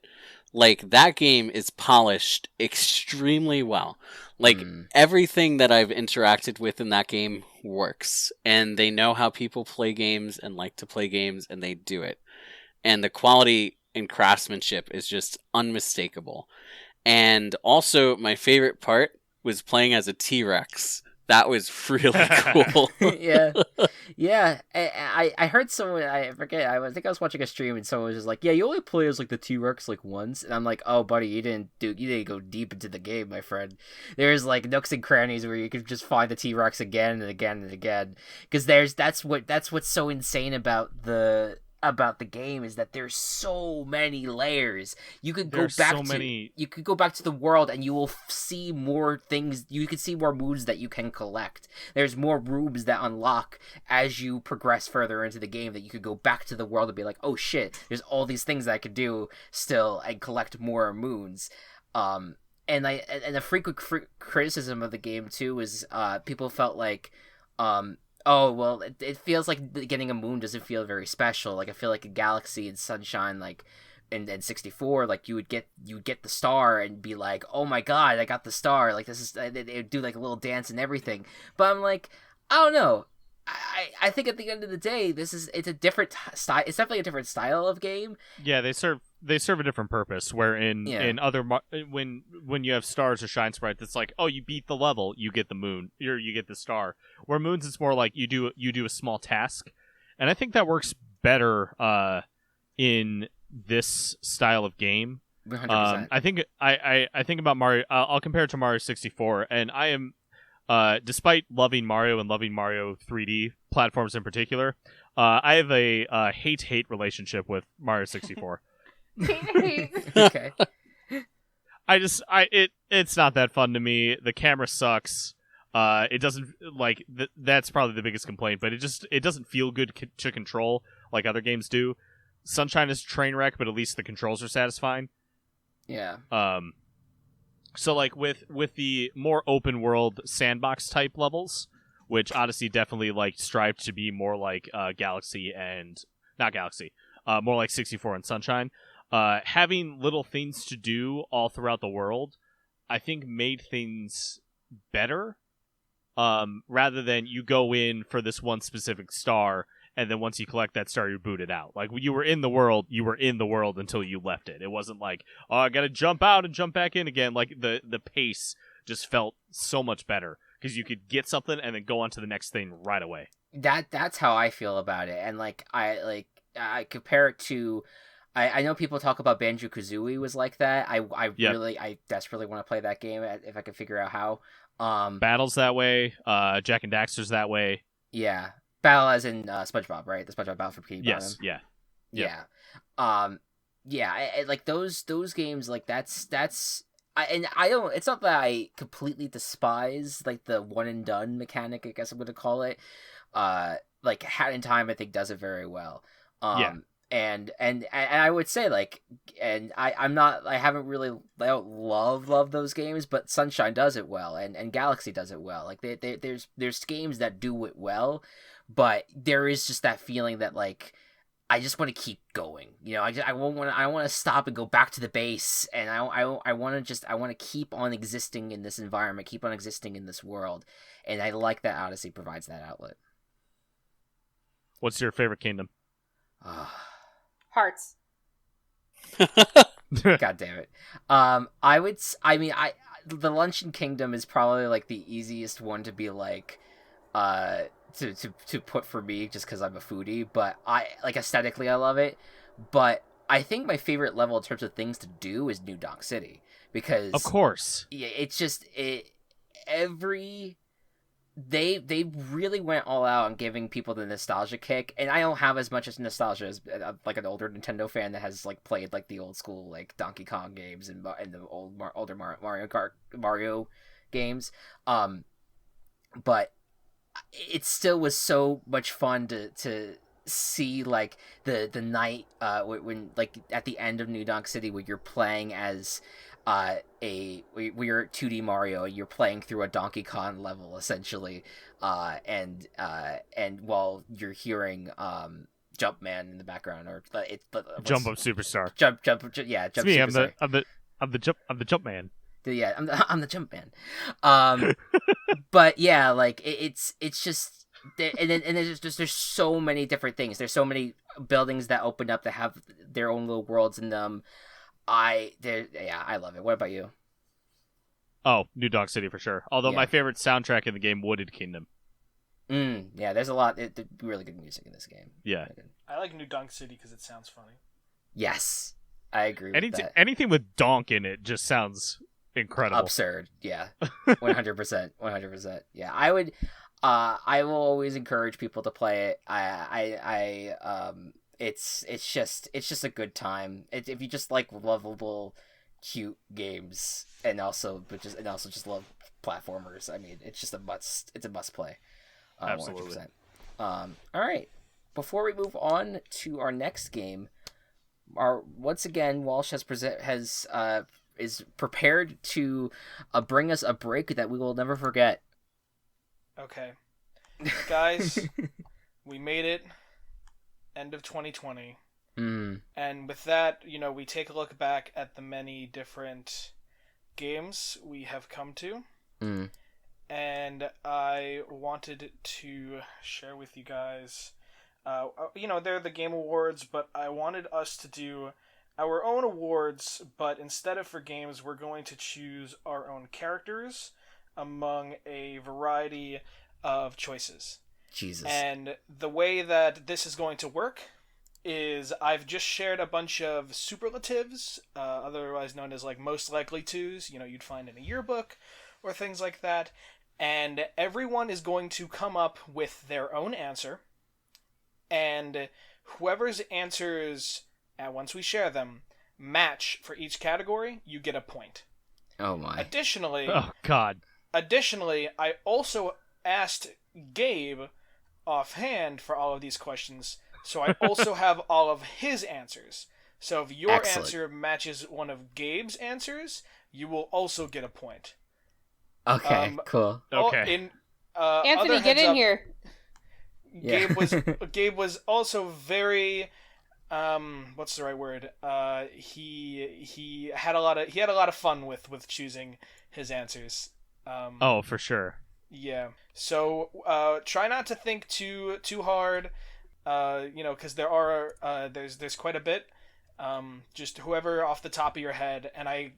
Like, that game is polished extremely well. Like, everything that I've interacted with in that game works. And they know how people play games and like to play games, and they do it. And the quality and craftsmanship is just unmistakable. And also, my favorite part was playing as a T-Rex. That was really cool. Yeah. I heard someone, I forget, I think I was watching a stream and someone was just like, yeah, you only play as like the T-Rex like once, and I'm like, oh buddy, you didn't go deep into the game, my friend. There's like nooks and crannies where you can just find the T-Rex again and again and again, because that's what's so insane about the game, is that there's so many layers. You could go back to the world and you will see more things. You can see more moves that you can collect. There's more rooms that unlock as you progress further into the game, that you could go back to the world and be like, oh shit, there's all these things that I could do still and collect more moons. And a frequent criticism of the game too is people felt like oh, well, it feels like getting a moon doesn't feel very special. Like, I feel like a Galaxy and Sunshine, like, in 64, like, you would get the star and be like, oh my god, I got the star. Like, this is, they would do, like, a little dance and everything. But I'm like, I don't know. I think at the end of the day, it's a different style. It's definitely a different style of game. Yeah, they serve a different purpose. Where in other when you have stars or shine sprites, it's like, oh, you beat the level, you get the moon, or you get the star. Where moons, it's more like you do a small task, and I think that works better in this style of game. 100%. I think about Mario. I'll compare it to Mario 64, and I am. Despite loving Mario and loving Mario 3D platforms in particular, I have a hate-hate relationship with Mario 64. Okay. It's not that fun to me. The camera sucks. It doesn't like that's probably the biggest complaint, but it doesn't feel good to control like other games do. Sunshine is a train wreck, but at least the controls are satisfying. Yeah. So, like, with the more open world sandbox type levels, which Odyssey definitely like strived to be more like Galaxy and not Galaxy, more like 64 and Sunshine, having little things to do all throughout the world, I think made things better. Rather than you go in for this one specific star and then once you collect that star, you're booted out. Like, you were in the world until you left it. It wasn't like, oh, I gotta jump out and jump back in again. Like, the pace just felt so much better because you could get something and then go on to the next thing right away. That's how I feel about it, and I compare it to. I know people talk about Banjo-Kazooie was like that. I desperately want to play that game if I can figure out how. Battle's that way. Jack and Daxter's that way. Yeah, Battle as in SpongeBob, right? The SpongeBob Battle for Bikini Yes. Bottom. Yeah. Yeah. Like those games, like that's. I don't. It's not that I completely despise like the one and done mechanic, I guess I'm gonna call it. Like Hat in Time, I think does it very well. And I would say like, and I haven't really, I don't love those games, but Sunshine does it well, and Galaxy does it well. Like there's games that do it well, but there is just that feeling that like I just want to keep going. You know, I want to stop and go back to the base, and I want to keep on existing in this environment, keep on existing in this world, and I like that Odyssey provides that outlet. What's your favorite kingdom? Hearts. God damn it. The Luncheon Kingdom is probably like the easiest one to be like, to put for me just because I'm a foodie, but I like aesthetically I love it. But I think my favorite level in terms of things to do is New Donk City, because of course, yeah, it's just they really went all out on giving people the nostalgia kick, and I don't have as much as nostalgia as like an older Nintendo fan that has like played like the old school like Donkey Kong games and the older Mario games, but it still was so much fun to see like the night when like at the end of New Donk City where you're playing as we're 2D Mario, you're playing through a Donkey Kong level essentially, and while you're hearing Jumpman in the background, or Jump Up Superstar. Jump it's me, Superstar. I'm the Jumpman. Yeah, I'm the Jumpman. But yeah, like it's just, and there's so many different things. There's so many buildings that open up that have their own little worlds in them. I love it. What about you? Oh, New Donk City for sure. Although Yeah. my favorite soundtrack in the game, Wooded Kingdom. Yeah, there's a lot. Really good music in this game. Yeah. I like New Donk City because it sounds funny. Yes, I agree with that. Anything with donk in it just sounds incredible. Absurd. Yeah, 100%. 100%. Yeah, I would. I will always encourage people to play it. It's just a good time. If you just like lovable, cute games, and also just love platformers. I mean, it's just a must. It's a must play. Absolutely. 100%. All right. Before we move on to our next game, once again Walsh is prepared to bring us a break that we will never forget. Okay, guys, we made it. End of 2020. And with that, we take a look back at the many different games we have come to. And I wanted to share with you guys, they're the Game Awards, but I wanted us to do our own awards, but instead of for games, we're going to choose our own characters among a variety of choices. Jesus. And the way that this is going to work is I've just shared a bunch of superlatives, otherwise known as like most likely tos, you'd find in a yearbook or things like that. And everyone is going to come up with their own answer. And whoever's answers, once we share them, match for each category, you get a point. Oh my. Additionally, I also asked Gabe offhand for all of these questions, so I also have all of his answers. So if your answer matches one of Gabe's answers, you will also get a point. Okay, cool. Okay. Anthony, get in here. Gabe was also very what's the right word? He had a lot of fun with choosing his answers. For sure. Yeah. So try not to think too hard. Because there are there's quite a bit. Just whoever off the top of your head, and I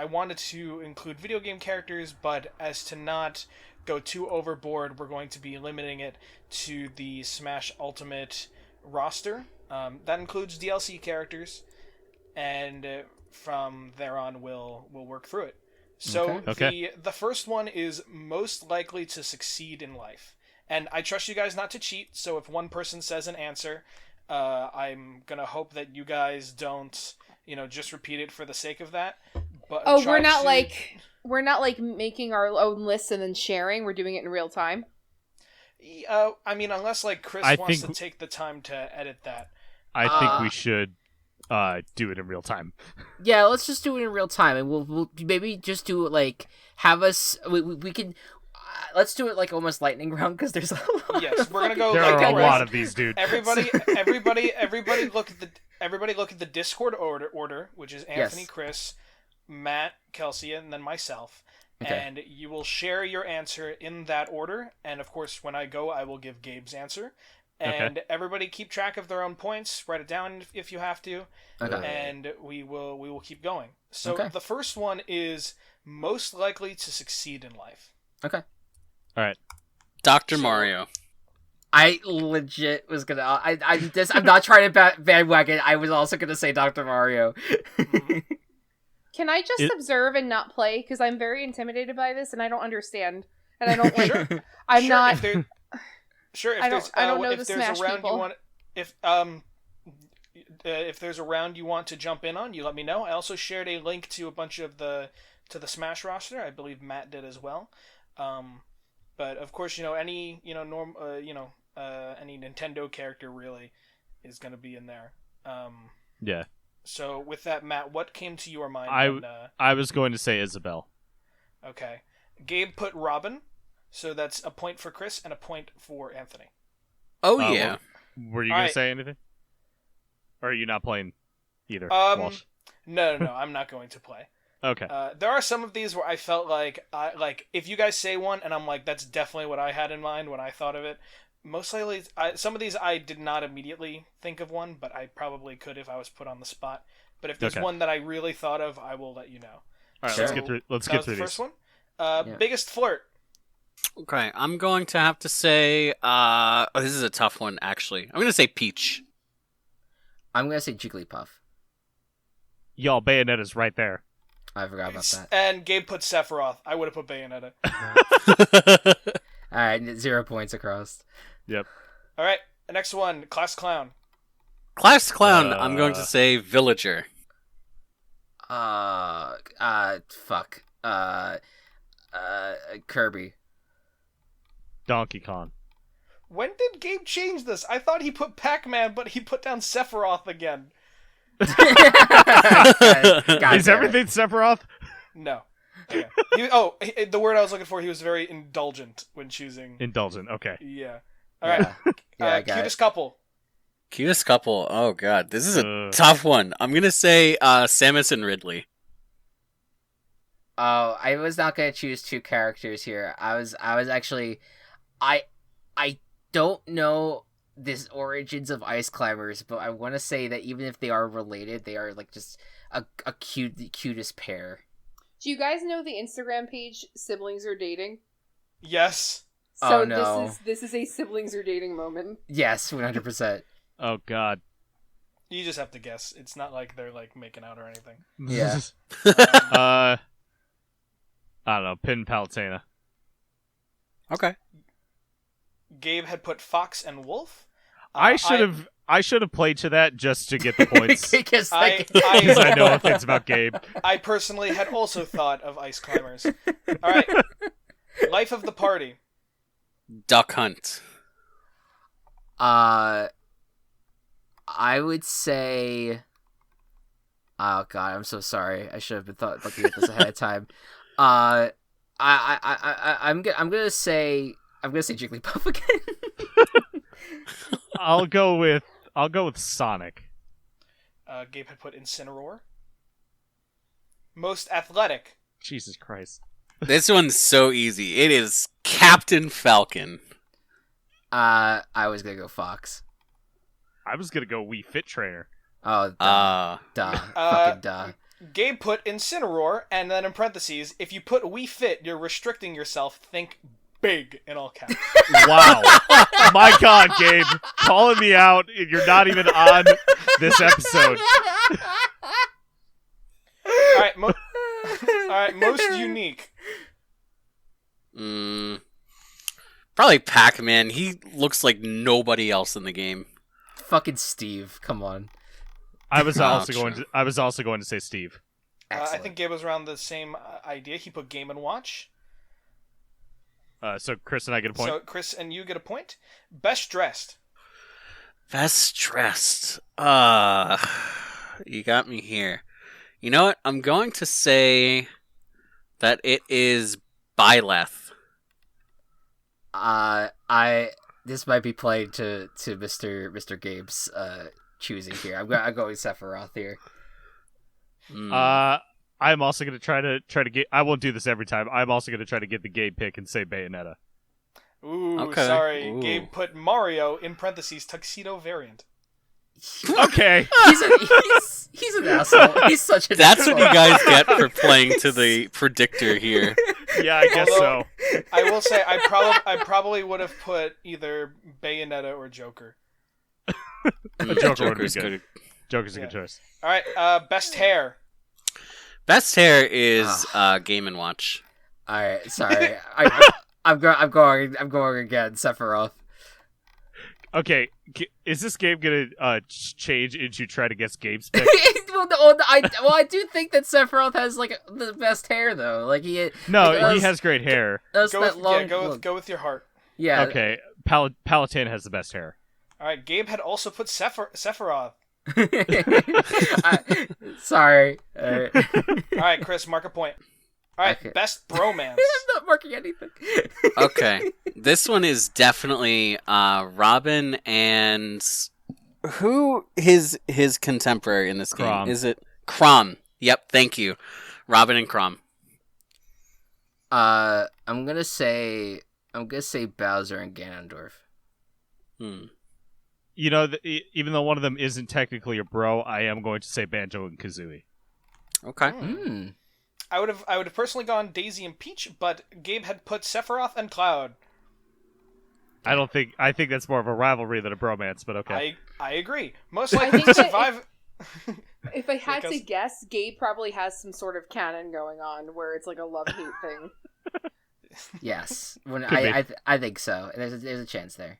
wanted to include video game characters, but as to not go too overboard, we're going to be limiting it to the Smash Ultimate roster. That includes DLC characters, and from there on we'll work through it. So the first one is most likely to succeed in life. And I trust you guys not to cheat, so if one person says an answer, I'm gonna hope that you guys don't, just repeat it for the sake of that. But we're not like making our own lists and then sharing. We're doing it in real time. I mean, unless like Chris wants to take the time to edit that. I think we should do it in real time. Yeah, let's just do it in real time, and we'll maybe just do it like have us. We can. Let's do it like almost lightning round because there's a lot. Yes, we're gonna go. There like, are a lot of these, dude. Everybody look at the Discord order, which is Anthony, Yes. Chris, Matt, Kelsey, and then myself. Okay. And you will share your answer in that order. And of course, when I go, I will give Gabe's answer. And everybody keep track of their own points. Write it down if you have to. Okay. And we will keep going. So Okay. the first one is most likely to succeed in life. Okay. All right. Dr. Mario. I legit was gonna. I'm not trying to bandwagon. I was also gonna say Dr. Mario. Can I just observe and not play? Because I'm very intimidated by this and I don't understand. And I don't like. Sure. I'm Sure, not. If I there's don't know if the there's Smash a round people. you want if there's a round you want to jump in on, you let me know. I also shared a link to a bunch of the Smash roster. I believe Matt did as well. But of course, any any Nintendo character really is going to be in there. Yeah. So with that, Matt, what came to your mind? I was going to say Isabelle. Okay. Gabe put Robin, so that's a point for Chris and a point for Anthony. Oh, yeah. Were you going to say anything? Or are you not playing either? No, I'm not going to play. Okay. There are some of these where I felt like if you guys say one and I'm like, that's definitely what I had in mind when I thought of it. Most likely, some of these I did not immediately think of one, but I probably could if I was put on the spot. But if there's one that I really thought of, I will let you know. All right, So, let's get through the first these. one. Biggest flirt. Okay, I'm going to have to say... this is a tough one, actually. I'm going to say Peach. I'm gonna say Jigglypuff. Y'all, Bayonetta's right there. I forgot about that. And Gabe put Sephiroth. I would have put Bayonetta. All right, 0 points across. Yep. All right, next one. Class Clown. Class Clown, I'm going to say Villager. Fuck. Kirby. Donkey Kong. When did Gabe change this? I thought he put Pac-Man, but he put down Sephiroth again. God Is damn everything Sephiroth? No. Okay. The word I was looking for, he was very indulgent when choosing. Indulgent, okay. Yeah. All right. Yeah, I got cutest couple. Cutest couple. Oh, God. This is a tough one. I'm going to say Samus and Ridley. Oh, I was not gonna choose two characters here. I was actually, I don't know this origins of Ice Climbers, but I want to say that even if they are related, they are like just the cutest pair. Do you guys know the Instagram page Siblings Are Dating? Yes. So Oh, no. this is a siblings are dating moment. Yes, 100%. Oh, God. You just have to guess. It's not like they're like making out or anything. Yeah. I don't know. Pin Palutena. Okay. Gabe had put Fox and Wolf. I should have played to that just to get the points. Because I I know things about Gabe. I personally had also thought of Ice Climbers. All right. Life of the party. Duck Hunt. I would say. Oh God, I'm so sorry. I should have been looking at this ahead of time. I'm gonna say Jigglypuff again. I'll go with Sonic. Gabe had put Incineroar. Most athletic. Jesus Christ. This one's so easy. It is Captain Falcon. I was gonna go Fox. I was gonna go Wii Fit Trainer. Oh, duh. Fucking duh. Gabe put Incineroar, and then in parentheses, if you put Wii Fit, you're restricting yourself. Think big in all caps. Wow. My God, Gabe. Calling me out. You're not even on this episode. Alright, most unique. Probably Pac-Man. He looks like nobody else in the game. Fucking Steve. Come on. I was also going to say Steve. I think Gabe was around the same idea. He put Game & Watch. So Chris and I get a point. So Chris and you get a point. Best dressed. Best dressed. You got me here. You know what? I'm going to say that it is Byleth. This might be playing to Mr. Gabe's choosing here. I'm going Sephiroth here. I'm also going to try to get. I won't do this every time. I'm also going to try to get the Gabe pick and say Bayonetta. Ooh, okay. Sorry. Ooh. Gabe put Mario in parentheses tuxedo variant. Okay. He's an asshole. He's such an That's asshole. what you guys get for playing to the predictor here. Yeah, I guess Although, so. I will say I probably would have put either Bayonetta or Joker. Joker would be good. Joker's a good choice. All right. Best hair. Best hair is Game & Watch. All right, sorry. I'm going again. Sephiroth. Okay, is this game gonna change into try to guess Gabe's pick? I do think that Sephiroth has like the best hair though. Like he has great hair. Go with your heart. Yeah. Okay, Palatine has the best hair. All right. Gabe had also put Sephiroth. Sorry. All right, Chris, mark a point. All right, Okay. best bromance. I'm not marking anything. Okay. This one is definitely Robin and who his contemporary in this Crom. game? Is it Crom? Yep, thank you. Robin and Crom. I'm gonna say Bowser and Ganondorf. You know, even though one of them isn't technically a bro, I am going to say Banjo and Kazooie. Okay. I would have personally gone Daisy and Peach, but Gabe had put Sephiroth and Cloud. I think that's more of a rivalry than a bromance, but okay. I agree. Most likely to survive. If I had to guess, Gabe probably has some sort of canon going on where it's like a love-hate thing. Yes. I think so. There's a chance there.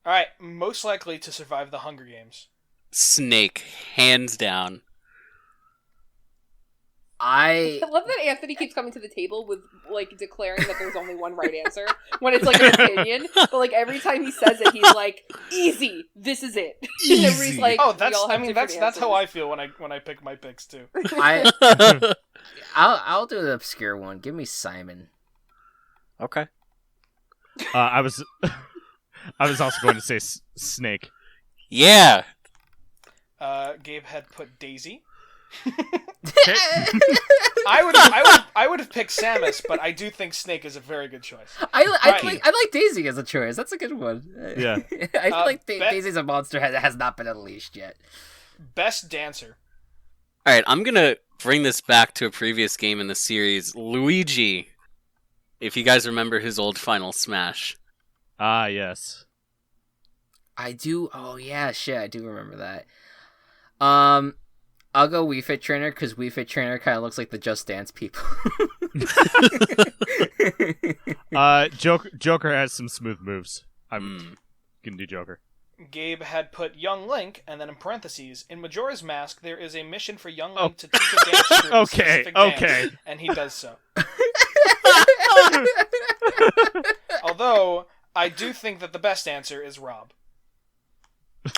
All right, most likely to survive the Hunger Games. Snake, hands down. I love that Anthony keeps coming to the table with like declaring that there's only one right answer when it's like an opinion. But like every time he says it, he's like, "Easy, this is it." Easy. And everybody's like, that's how I feel when I pick my picks too. I'll do the obscure one. Give me Simon. Okay. I was also going to say Snake. Yeah. Gabe had put Daisy. Okay. I would have picked Samus, but I do think Snake is a very good choice. I like Daisy as a choice. That's a good one. Yeah. I feel like Daisy's a monster has not been unleashed yet. Best dancer. All right, I'm gonna bring this back to a previous game in the series, Luigi. If you guys remember his old Final Smash. Ah, yes. I do. Oh yeah, shit. I do remember that. I'll go Wii Fit Trainer because Wii Fit Trainer kind of looks like the Just Dance people. Joker has some smooth moves. I'm gonna do Joker. Gabe had put Young Link, and then in parentheses, in Majora's Mask, there is a mission for Young Link to teach a dance group a specific dance, and he does so. Although, I do think that the best answer is Rob.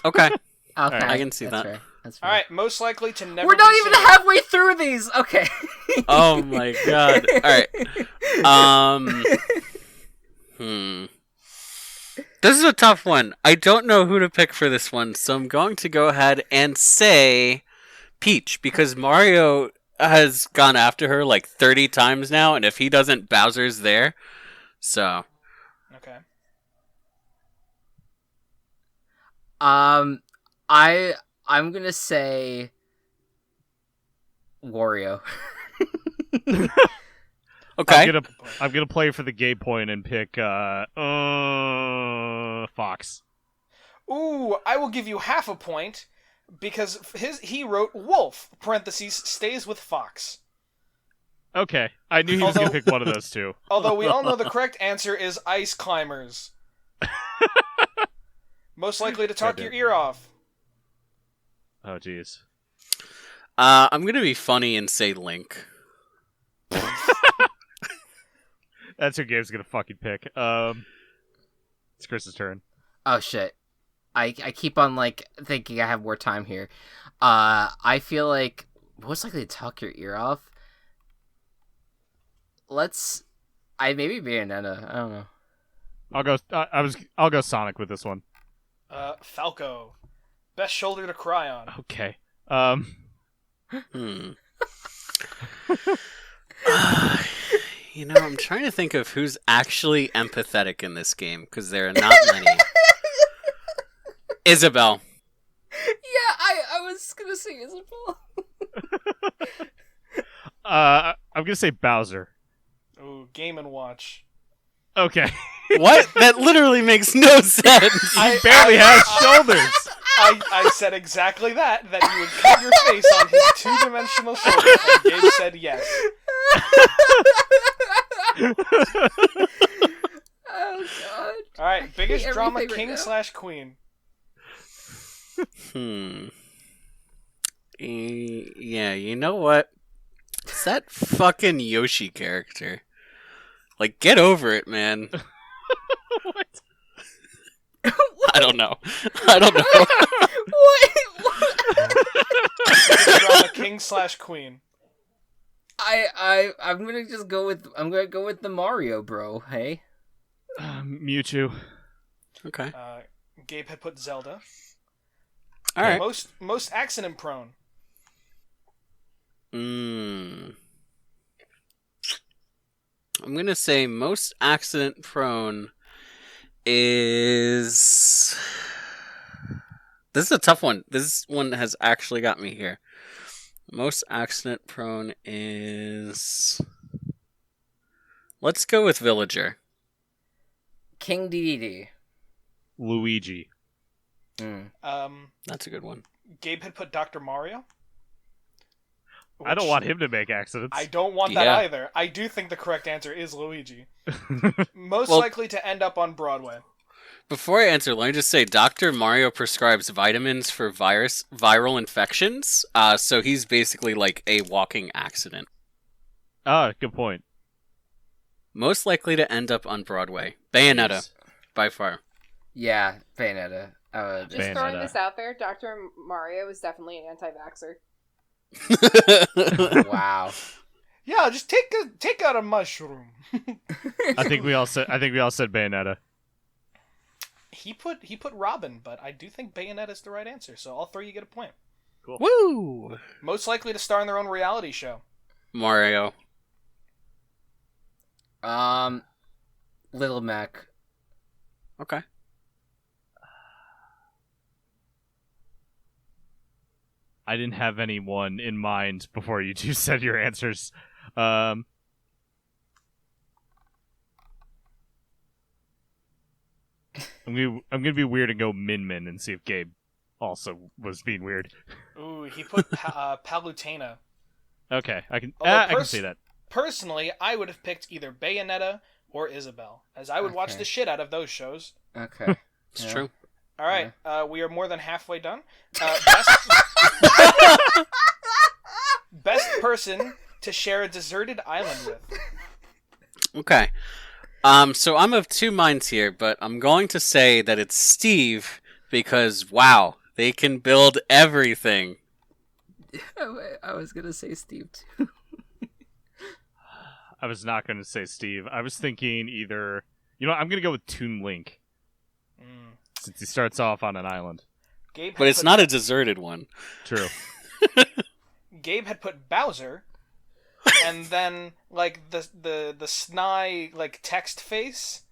Okay. Okay, I can see that. Fair. That's fair. All right, most likely to never. We're not be even saved. halfway through these. Okay. Oh my god. All right. This is a tough one. I don't know who to pick for this one, so I'm going to go ahead and say Peach, because Mario has gone after her like 30 times now, and if he doesn't, Bowser's there. So. Okay. I'm gonna say Wario. Okay. I'm gonna play for the gay point and pick Fox. Ooh, I will give you half a point because he wrote Wolf, parentheses, stays with Fox. Okay, I knew he was gonna pick one of those two. Although we all know the correct answer is Ice Climbers. Most likely to talk your ear off. Oh, jeez. I'm gonna be funny and say Link. That's who Gabe's gonna fucking pick. It's Chris's turn. Oh shit. I keep on like thinking I have more time here. I feel like most likely to talk your ear off. Maybe Bayonetta. I don't know. I'll go Sonic with this one. Falco. Best shoulder to cry on. Okay. I'm trying to think of who's actually empathetic in this game, because there are not many. Isabel. Yeah, I was gonna say Isabel. I'm gonna say Bowser. Ooh, Game & Watch. Okay. What? That literally makes no sense. He barely has shoulders. I said exactly that you would cut your face on his two-dimensional shoulders, and Gabe said yes. Oh god. Alright, biggest drama everything right now. king/queen. Yeah, you know what? It's that fucking Yoshi character. Like, get over it, man. What? I don't know. What? Biggest drama king/queen. I'm gonna go with the Mario, bro. Hey. Mewtwo. Okay. Gabe had put Zelda. All right. Most accident prone. I'm gonna say most accident prone is. This is a tough one. This one has actually got me here. Most accident prone is. Let's go with Villager. King DDD. Luigi. That's a good one. Gabe had put Dr. Mario. I don't want him to make accidents. I don't want that either. I do think the correct answer is Luigi. Most likely to end up on Broadway. Before I answer, let me just say Dr. Mario prescribes vitamins for viral infections, so he's basically like a walking accident. Ah, good point. Most likely to end up on Broadway. Bayonetta, Yes. by far. Yeah, Bayonetta. Just Bayonetta. throwing this out there, Dr. Mario is definitely an anti-vaxxer. Wow. Yeah, just take out a mushroom. I think we all said Bayonetta. He put Robin, but I do think Bayonetta's the right answer, so all three you get a point. Cool. Woo! Most likely to star in their own reality show. Mario. Little Mac. Okay. I didn't have anyone in mind before you two said your answers. I'm gonna be weird and go Min Min and see if Gabe also was being weird. Ooh, he put Palutena. Okay, I can see that. Personally, I would have picked either Bayonetta or Isabel, as I would watch Okay. the shit out of those shows. Okay. It's true. All right, we are more than halfway done. Best person to share a deserted island with. Okay. So I'm of two minds here, but I'm going to say that it's Steve because, wow, they can build everything. I was gonna say Steve too. I was not going to say Steve. I was thinking either... I'm going to go with Toon Link. Since he starts off on an island. But it's not a deserted one. True. Gabe had put Bowser, and then, like, the snide, like, text face.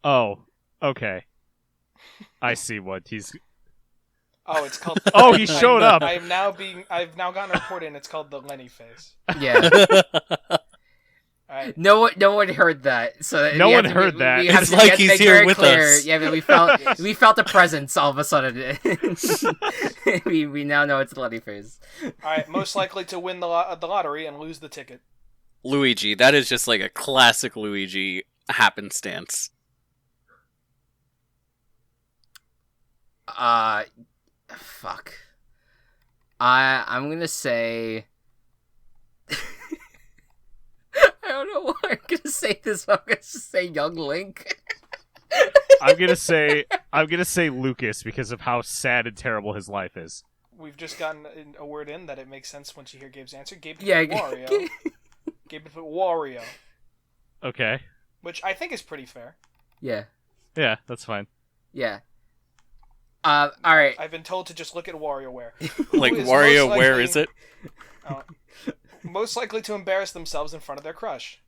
Oh, okay. I see what he's... Oh, it's called. Oh, he showed up. I've now gotten a report in. It's called the Lenny face. Yeah. All right. No one heard that. So No one heard that. It's like he's here with us. Yeah, but we felt the presence all of a sudden. we now know it's Lenny face. All right. Most likely to win the lottery and lose the ticket. Luigi. That is just like a classic Luigi happenstance. Fuck. I'm gonna say. I don't know why I'm gonna say this, but I'm gonna just say Young Link. I'm gonna say Lucas because of how sad and terrible his life is. We've just gotten a word in that it makes sense once you hear Gabe's answer. Gabe put Wario. Gabe put Wario. Okay. Which I think is pretty fair. Yeah. Yeah, that's fine. Yeah. All right. I've been told to just look at WarioWare. Like Wario, where is it? Most likely to embarrass themselves in front of their crush.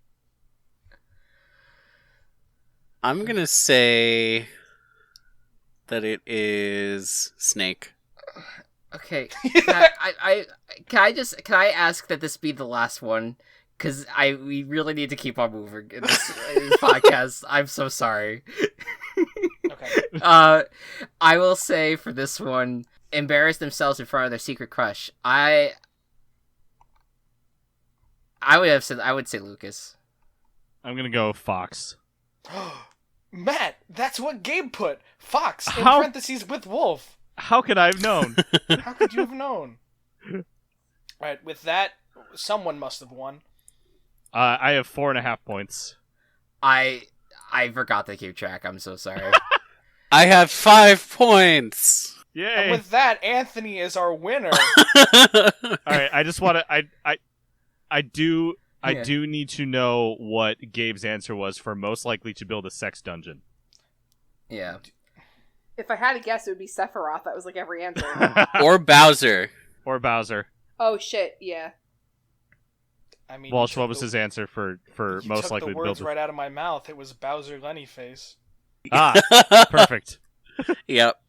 I'm gonna say that it is Snake. Okay. Can I ask that this be the last one? Because we really need to keep on moving in this podcast. I'm so sorry. Okay. I will say for this one, embarrass themselves in front of their secret crush. I would say Lucas. I'm gonna go Fox. Matt, that's what Gabe put. Fox in parentheses with wolf. How could I have known? How could you have known? All right, with that, someone must have won. I have 4.5 points. I forgot to keep track. I'm so sorry. I have 5 points. Yay! And with that, Anthony is our winner. All right, I just want to. I do need to know what Gabe's answer was for most likely to build a sex dungeon. Yeah. If I had to guess, it would be Sephiroth. That was like every answer. Or Bowser. Or Bowser. Oh shit! Yeah. I mean, Walsh, what was his answer for most likely to to build? build? Right out of my mouth. It was Bowser Lenny face. Ah, perfect. Yep,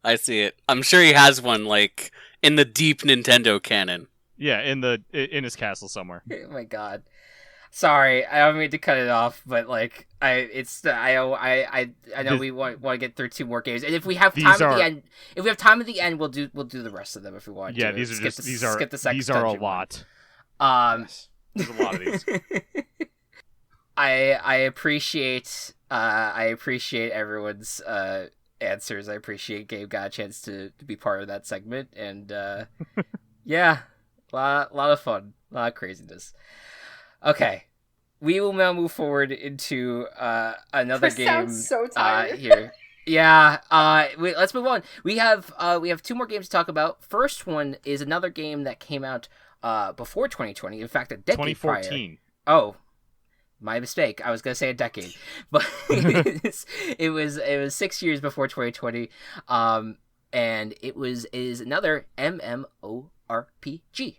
I see it. I'm sure he has one like in the deep Nintendo canon. Yeah, in his castle somewhere. Oh my god. Sorry, I don't mean to cut it off, but like I know we want to get through 2 more games, and if we have time at the end, we'll do the rest of them if we want. Yeah, to. these are a lot. Yes. There's a lot of these. I appreciate everyone's answers. I appreciate Gabe got a chance to be part of that segment, and yeah, a lot of fun, a lot of craziness. Okay, we will now move forward into another Chris game. Sounds so tired. Here. Yeah, let's move on. We have 2 more games to talk about. First one is another game that came out before 2020. In fact, a decade 2014. prior. Oh, my mistake. I was gonna say a decade, but it was 6 years before 2020. And it is another MMORPG.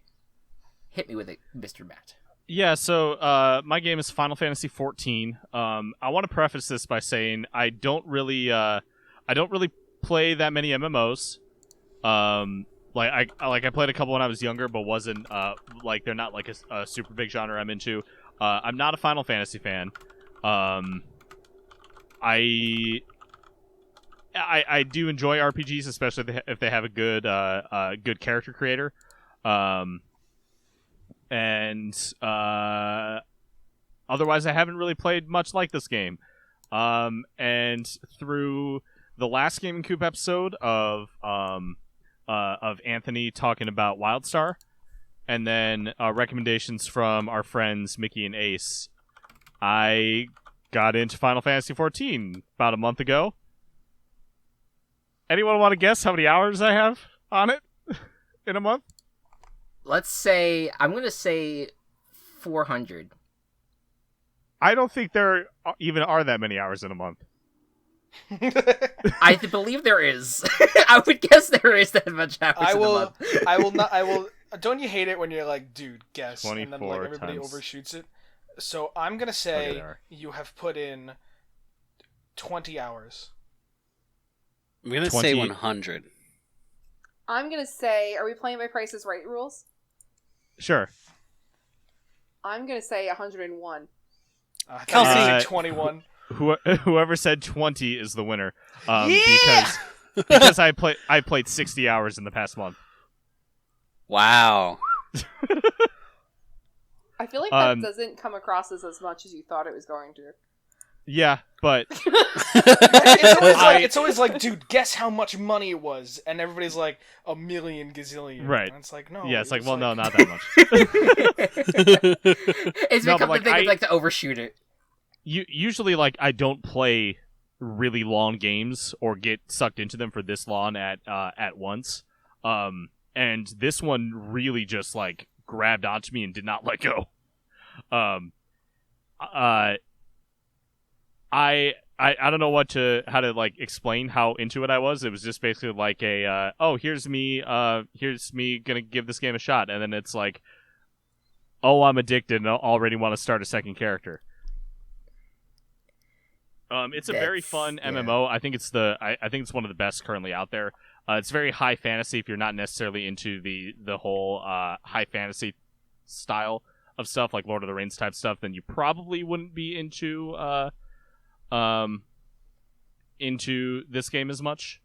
Hit me with it, Mr. Matt. Yeah, so my game is Final Fantasy XIV. I want to preface this by saying I don't really play that many MMOs. I played a couple when I was younger, but wasn't they're not like a super big genre I'm into. I'm not a Final Fantasy fan. I do enjoy RPGs, especially if they have a good character creator. And otherwise, I haven't really played much like this game. And through the last Gaming Coop episode of Anthony talking about WildStar, and then recommendations from our friends Mickey and Ace, I got into Final Fantasy XIV about a month ago. Anyone want to guess how many hours I have on it in a month? Let's say, I'm going to say 400. I don't think there even are that many hours in a month. I believe there is. I would guess there is that much hours in a month. I will not. Don't you hate it when you're like, dude, guess, and then like everybody times. overshoots it? So I'm gonna say you have put in 20 hours. I'm gonna say 100. I'm gonna say, are we playing by Price is Right rules? Sure. I'm gonna say 101. Kelsey. 21. Whoever said 20 is the winner. Yeah! Because I played 60 hours in the past month. Wow. I feel like that doesn't come across as much as you thought it was going to. Yeah, but It's always like, dude, guess how much money it was, and everybody's like, a million gazillion. Right. And it's like, no. yeah, it's like, was well, no, like... not that much. It's No, become but, the thing of like to overshoot it. Usually, like, I don't play really long games or get sucked into them for this long at once. And this one really just like grabbed onto me and did not let go. I don't know how to like explain how into it I was. It was just basically like here's me gonna give this game a shot, and then it's like, oh, I'm addicted and I already want to start a second character. It's a very fun MMO. I think it's I think it's one of the best currently out there. It's very high fantasy. If you're not necessarily into the whole high fantasy style of stuff, like Lord of the Rings type stuff, then you probably wouldn't be into this game as much.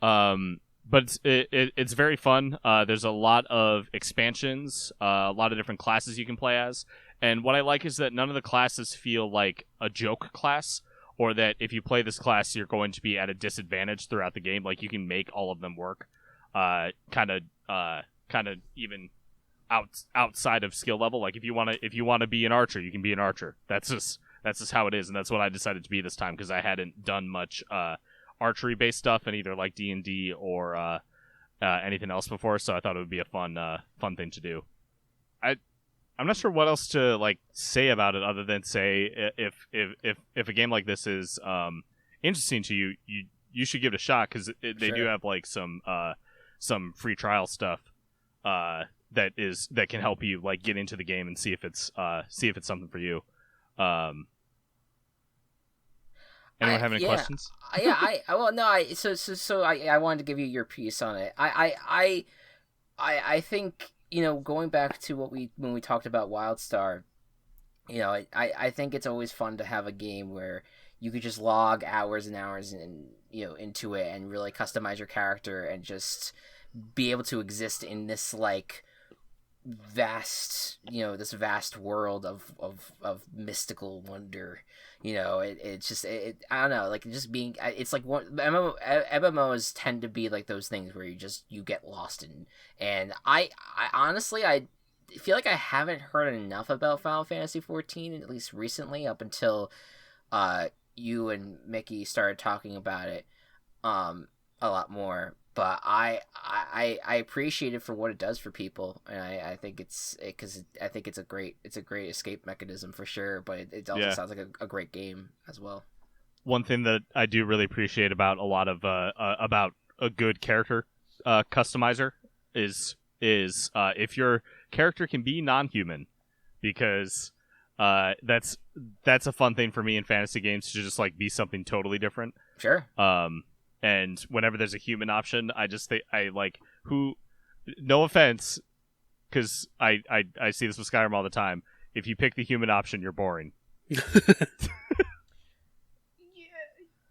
But it's very fun. There's a lot of expansions, a lot of different classes you can play as, and what I like is that none of the classes feel like a joke class, or that if you play this class, you're going to be at a disadvantage throughout the game. Like, you can make all of them work, kind of even outside of skill level. Like, if you want to be an archer, you can be an archer. That's just how it is, and that's what I decided to be this time, because I hadn't done much archery based stuff in either like D&D or anything else before, so I thought it would be a fun thing to do. I'm not sure what else to like say about it other than say if a game like this is interesting to you, you should give it a shot, because they do have like some free trial stuff that can help you like get into the game and see if it's something for you. Anyone have any questions? I wanted to give you your piece on it. I think, you know, going back to when we talked about WildStar, you know, I think it's always fun to have a game where you could just log hours and hours into it and really customize your character and just be able to exist in this like vast world of mystical wonder. You know, it's just I don't know, like just being, it's like MMOs tend to be like those things where you get lost in, and I honestly feel like I haven't heard enough about Final Fantasy 14, at least recently, up until you and Mickey started talking about it a lot more. But I appreciate it for what it does for people, and I think I think it's a great escape mechanism for sure. But it also sounds like a great game as well. One thing that I do really appreciate about a lot of about a good character customizer is if your character can be non-human, because that's a fun thing for me in fantasy games, to just like be something totally different. Sure. And whenever there's a human option, I just think no offense, because I see this with Skyrim all the time. If you pick the human option, you're boring.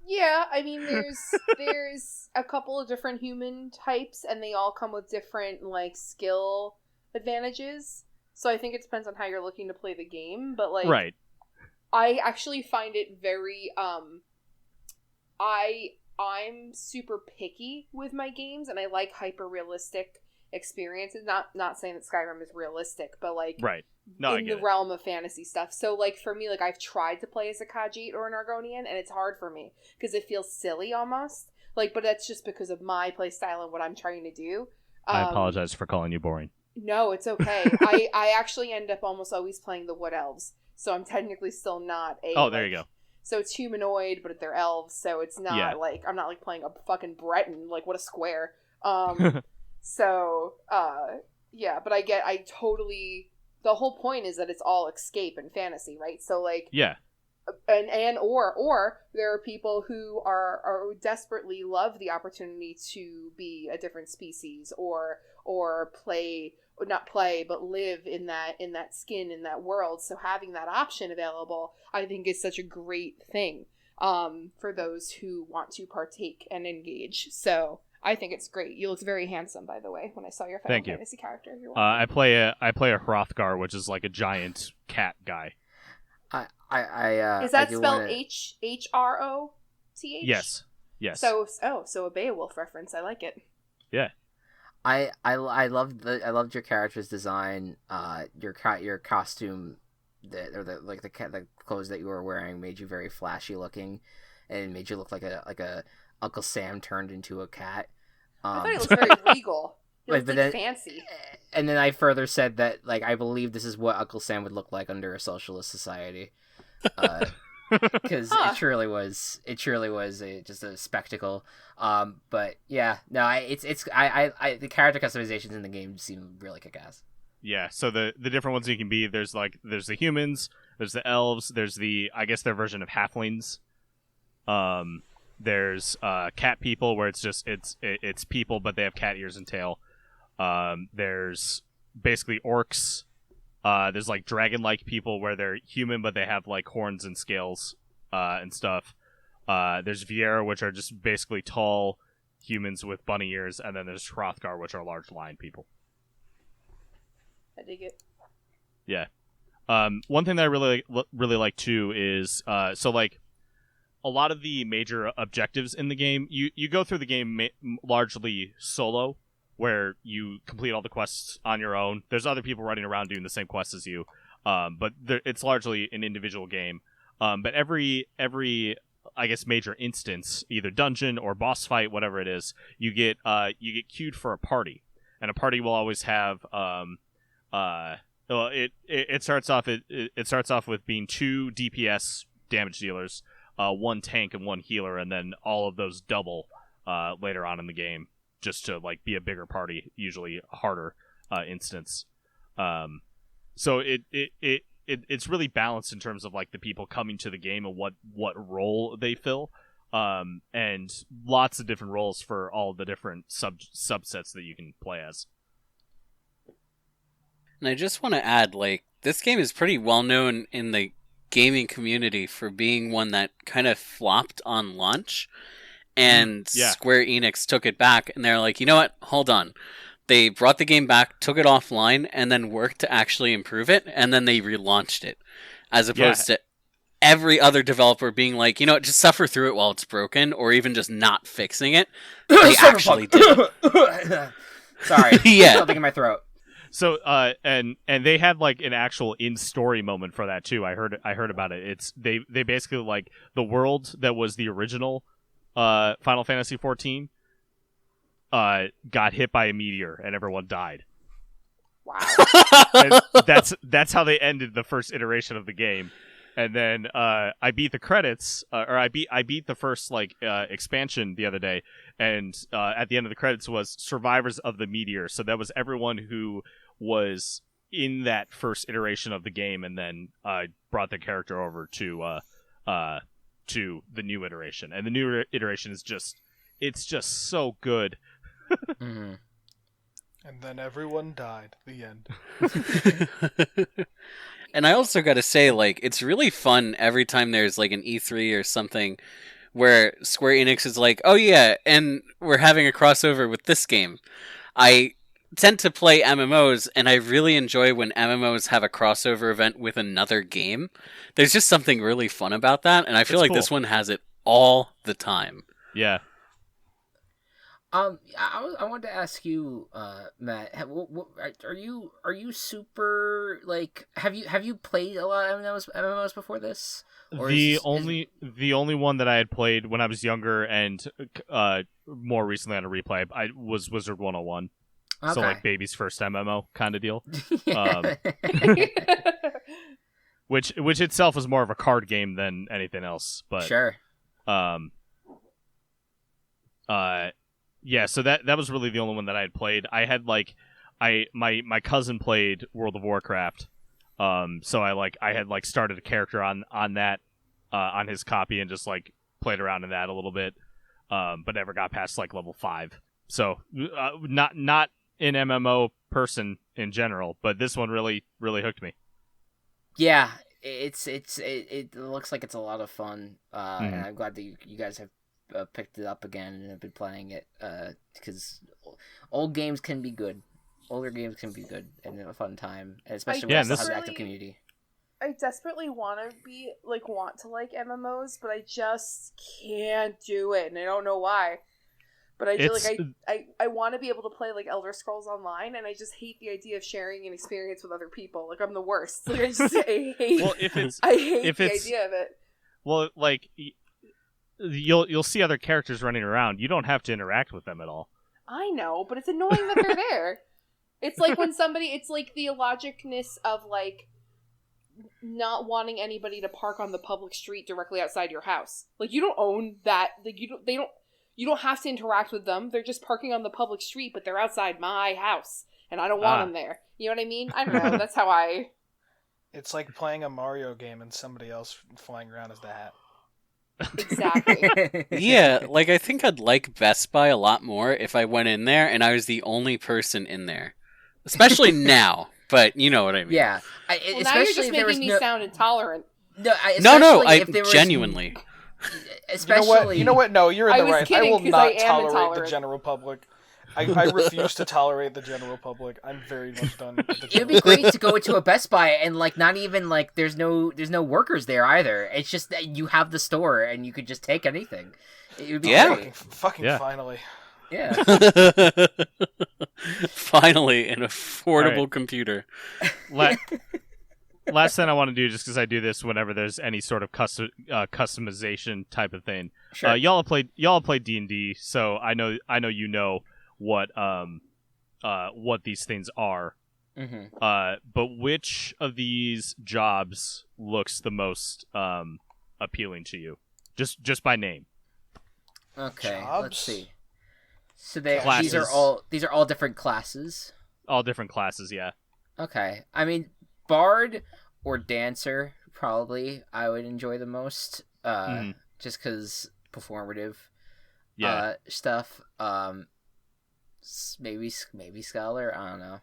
Yeah, I mean, there's a couple of different human types, and they all come with different like skill advantages. So I think it depends on how you're looking to play the game, but like, right. I actually find it very I'm super picky with my games, and I like hyper realistic experiences. Not saying that Skyrim is realistic, but like right. No, in the realm of fantasy stuff. So like for me, like I've tried to play as a Khajiit or an Argonian, and it's hard for me because it feels silly almost. Like, but that's just because of my play style and what I'm trying to do. I apologize for calling you boring. No, it's okay. I actually end up almost always playing the Wood Elves, so I'm technically still not a. Oh, there you go. So it's humanoid, but they're elves, so it's not like I'm not like playing a fucking Breton. Like, what a square. So yeah, but I totally. The whole point is that it's all escape and fantasy, right? So like, yeah, or there are people who are desperately love the opportunity to be a different species or play, or not play, but live in that skin, in that world. So having that option available, I think, is such a great thing for those who want to partake and engage. So I think it's great. You looked very handsome, by the way, when I saw your Final Fantasy character. I play a Hrothgar, which is like a giant cat guy. Is that spelled Hroth? Yes. So a Beowulf reference. I like it. Yeah. I loved your character's design. Your costume, the clothes that you were wearing made you very flashy looking, and made you look like a Uncle Sam turned into a cat. I thought it was very regal. It was fancy. And then I further said that I believe this is what Uncle Sam would look like under a socialist society. Because it truly was just a spectacle. But yeah, no, the character customizations in the game seem really kick-ass. Yeah, so the different ones you can be, there's the humans, there's the elves, there's I guess their version of halflings. There's cat people, where it's people but they have cat ears and tail. There's basically orcs. There's dragon-like people where they're human but they have horns and scales and stuff. There's Viera, which are just basically tall humans with bunny ears, and then there's Hrothgar, which are large lion people. I dig it. Yeah. One thing that I really like too is a lot of the major objectives in the game, you go through the game largely solo, where you complete all the quests on your own. There's other people running around doing the same quests as you, but it's largely an individual game. But every I guess major instance, either dungeon or boss fight, whatever it is, you get queued for a party, and a party will always have it starts off with being 2 DPS damage dealers, 1 tank and 1 healer, and then all of those double later on in the game, just to be a bigger party, usually a harder instance. So it's really balanced in terms of the people coming to the game and what role they fill, and lots of different roles for all the different subsets that you can play as. And I just want to add, this game is pretty well known in the gaming community for being one that kind of flopped on launch. And Square Enix took it back, and they're like, you know what? Hold on. They brought the game back, took it offline, and then worked to actually improve it, and then they relaunched it. As opposed to every other developer being like, you know what, just suffer through it while it's broken, or even just not fixing it. They actually did it. Sorry. Yeah. Something in my throat. So and they had an actual in-story moment for that too. I heard about it. It's they basically the world that was the original Final Fantasy XIV got hit by a meteor and everyone died. Wow. And that's how they ended the first iteration of the game. And then I beat the credits, or I beat the first expansion the other day, and at the end of the credits was survivors of the meteor. So that was everyone who was in that first iteration of the game, and then brought the character over to the new iteration. And the new iteration is just so good. Mm-hmm. And then everyone died. The end. And I also got to say, it's really fun every time there's an E3 or something where Square Enix is like, oh yeah, and we're having a crossover with this game. I tend to play MMOs, and I really enjoy when MMOs have a crossover event with another game. There's just something really fun about that, and I feel this one has it all the time. Yeah. I wanted to ask you, Matt. Are you super have you played a lot of MMOs before this? Or the only one that I had played when I was younger and more recently on a replay was Wizard 101. Okay. So baby's first MMO kind of deal. Which itself is more of a card game than anything else, but sure. Yeah, so that was really the only one that I had played. I had my cousin played World of Warcraft. So I had started a character on that on his copy and just like played around in that a little bit, but never got past like level 5. So not an MMO person in general, but this one really hooked me. Yeah, it looks like it's a lot of fun, and I'm glad that you guys have picked it up again and have been playing it, because old games can be good. Older games can be good and a fun time, especially when it has an active community. I desperately want to like MMOs, but I just can't do it, and I don't know why. But I want to be able to play like Elder Scrolls Online, and I just hate the idea of sharing an experience with other people. Like I'm the worst. Like I hate. Well, I hate the idea of it. Well, like you'll see other characters running around. You don't have to interact with them at all. I know, but it's annoying that they're there. It's like when it's like the illogicness of like not wanting anybody to park on the public street directly outside your house. Like you don't own that. Like you don't have to interact with them. They're just parking on the public street, but they're outside my house, and I don't want them there. You know what I mean? I don't know. That's how I. It's like playing a Mario game and somebody else flying around as the hat. Exactly. Yeah, like I think I'd like Best Buy a lot more if I went in there and I was the only person in there. Especially now, but you know what I mean. Yeah. Well, now you're just making me sound intolerant. No, I genuinely. Especially, you know what? No, you're in the right. I will not tolerate intolerant. the general public. I refuse to tolerate the general public. I'm very much done with the general It'd be great to go into a Best Buy and like not even like there's no workers there either. It's just that you have the store and you could just take anything. It would be great. Fucking finally. Yeah. Finally, an affordable computer. Last thing I want to do, just because I do this whenever there's any sort of customization type of thing. Sure. Y'all have played D&D, so I know you know what these things are. Mm-hmm. But which of these jobs looks the most appealing to you? Just by name. Okay, Jobs? let's see. So these are all different classes. All different classes, yeah. Okay, I mean, Bard or Dancer probably I would enjoy the most. Just because performative. Stuff. Maybe Scholar. I don't know.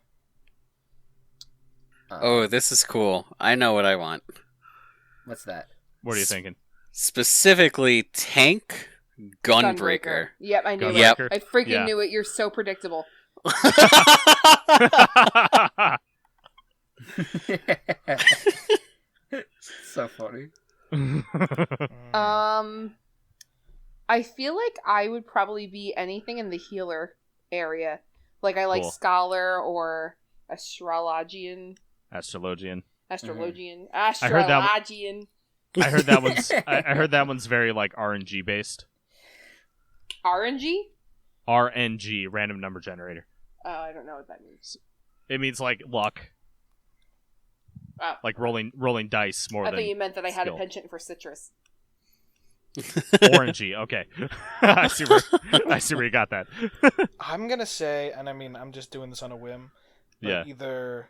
Oh, this is cool. I know what I want. What's that? What are you thinking? Specifically, Tank Gunbreaker. Yep, I knew Yep. it. I freaking knew it. You're so predictable. So funny. I feel like I would probably be anything in the healer area. Like I like Cool. Scholar or Astrologian. Astrologian. I heard that one's very like RNG based. RNG? RNG, random number generator. Oh, I don't know what that means. It means like luck. Oh. Like rolling dice more I than thought you meant that I had a skill. penchant for citrus. Orangey, okay. I see where you got that. I'm gonna say, and I mean, I'm just doing this on a whim. But either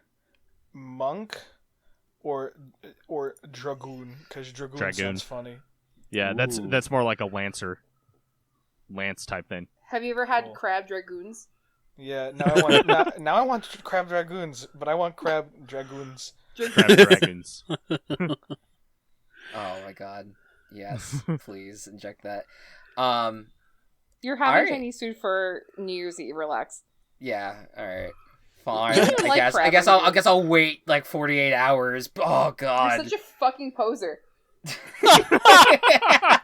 monk or dragoon, because dragoon sounds funny. Yeah, Ooh. that's more like a lance type thing. Have you ever had crab dragoons? Yeah, now I want crab dragoons, but I want crab dragoons. Crab dragons. Oh my god. Yes, please inject that. You're having right. Chinese food for New Year's Eve. Relax. Yeah, alright. Fine. You don't like I guess I'll wait like 48 hours. Oh god. You're such a fucking poser.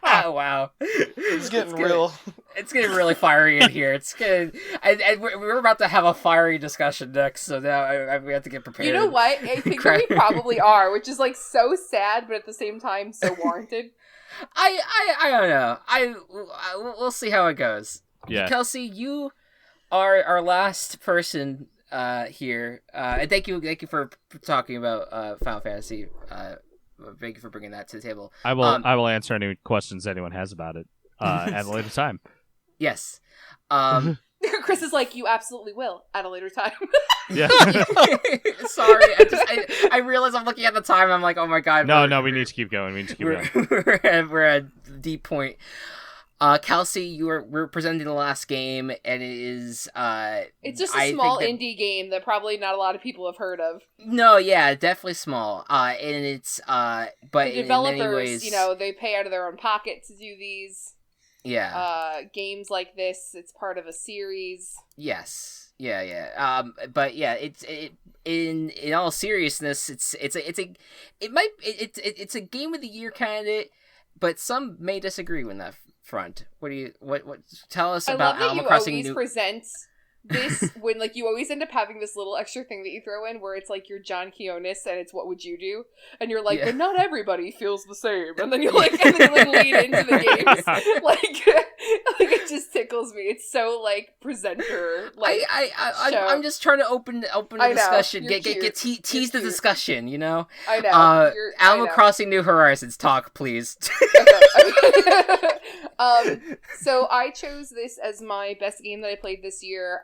Wow. It's getting real. It's getting really fiery in here. It's good. And we're about to have a fiery discussion next, so now we have to get prepared. You know what? I think that we probably are, which is like so sad, but at the same time so warranted. I don't know. We'll see how it goes. Yeah. Kelsey, you are our last person here, and thank you for talking about Final Fantasy. Thank you for bringing that to the table. I will answer any questions anyone has about it at a later time. Yes. Chris is like, you absolutely will at a later time. Yeah. Sorry, I realize I'm looking at the time. I'm like, oh my god. No, we need to keep going. We need to keep going. We're at a deep point. Kelsey, we're presenting the last game, and it is it's just a small indie game that probably not a lot of people have heard of. No, yeah, definitely small. And it's but the developers, in many ways, you know, they pay out of their own pocket to do these. Yeah. Games like this, it's part of a series. Yes. Yeah. But yeah, it's in all seriousness, it's a game of the year candidate, but some may disagree with that front. What tell us about Animal Crossing? I love that you always present this when, like, you always end up having this little extra thing that you throw in where it's like you're John Quionis and it's what would you do, and you're like, but not everybody feels the same, and then you're like, and then you like lead into the games. like it just tickles me. It's so like presenter like. I'm just trying to open the discussion, tease the discussion, you know. I know. Animal Crossing New Horizons talk, please. So I chose this as my best game that I played this year.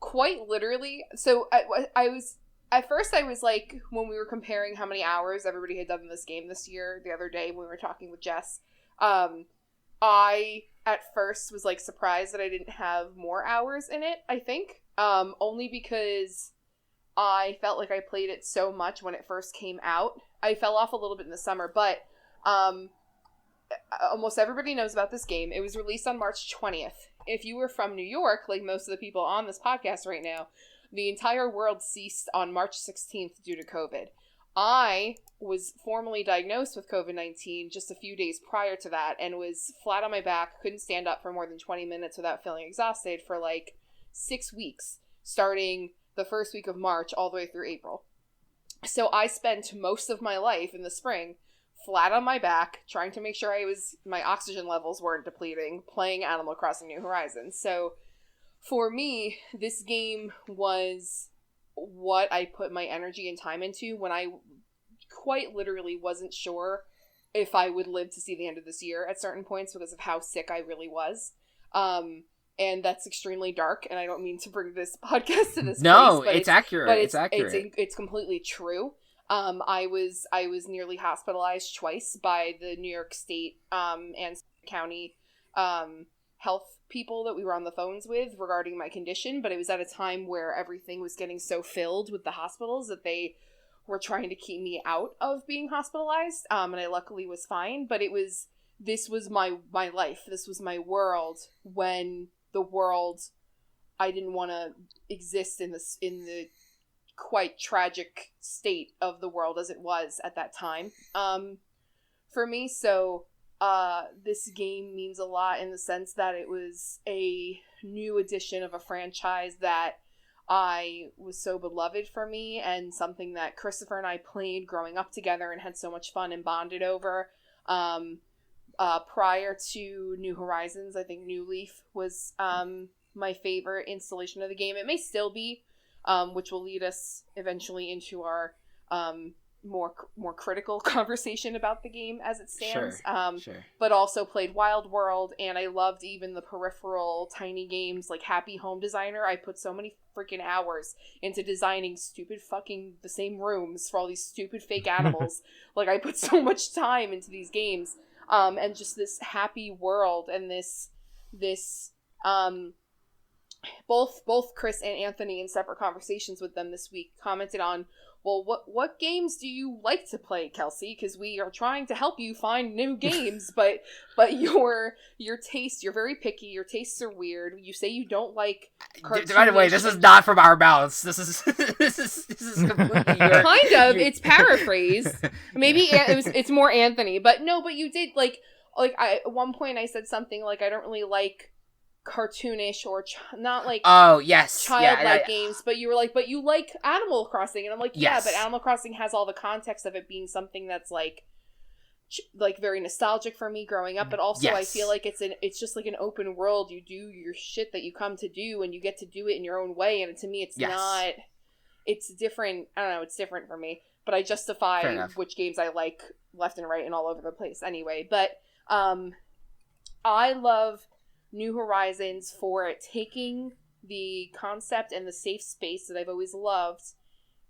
Quite literally. So I was at first I was like, when we were comparing how many hours everybody had done in this game this year the other day when we were talking with Jess, I at first was like surprised that I didn't have more hours in it. I think only because I felt like I played it so much when it first came out. I fell off a little bit in the summer, but almost everybody knows about this game. It was released on March 20th. If you were from New York, like most of the people on this podcast right now, the entire world ceased on March 16th due to COVID. I was formally diagnosed with COVID-19 just a few days prior to that and was flat on my back, couldn't stand up for more than 20 minutes without feeling exhausted for like 6 weeks, starting the first week of March all the way through April. So I spent most of my life in the spring flat on my back, trying to make sure my oxygen levels weren't depleting, playing Animal Crossing New Horizons. So for me, this game was what I put my energy and time into when I quite literally wasn't sure if I would live to see the end of this year at certain points because of how sick I really was. And that's extremely dark, and I don't mean to bring this podcast to this place. But it's accurate. But it's accurate. It's completely true. I was nearly hospitalized twice by the New York State and County health people that we were on the phones with regarding my condition, but it was at a time where everything was getting so filled with the hospitals that they were trying to keep me out of being hospitalized, and I luckily was fine, but this was my life. This was my world when the world, I didn't want to exist in the quite tragic state of the world as it was at that time for me. So this game means a lot in the sense that it was a new edition of a franchise that I was so beloved for me, and something that Christopher and I played growing up together and had so much fun and bonded over. Prior to New Horizons, I think New Leaf was my favorite installation of the game. It may still be, which will lead us eventually into our more critical conversation about the game as it stands. Sure. But also played Wild World, and I loved even the peripheral tiny games like Happy Home Designer. I put so many freaking hours into designing stupid fucking the same rooms for all these stupid fake animals. Like, I put so much time into these games. And just this happy world and this both Chris and Anthony in separate conversations with them this week commented on, well, what games do you like to play, Kelsey? Because we are trying to help you find new games, but your taste, you're very picky. Your tastes are weird. You say you don't like cartoonish. By the way, this is not from our mouths. This is completely your, kind of. It's paraphrased. Maybe it's more Anthony, but no. But you did like at one point I said something like, I don't really like cartoonish or not like childlike games, but you were like, but you like Animal Crossing, and I'm like, yeah, but Animal Crossing has all the context of it being something that's like very nostalgic for me growing up, but also I feel like it's just like an open world. You do your shit that you come to do, and you get to do it in your own way, and to me it's not, it's different. I don't know, it's different for me, but I justify which games I like left and right and all over the place anyway. But I love New Horizons for taking the concept and the safe space that I've always loved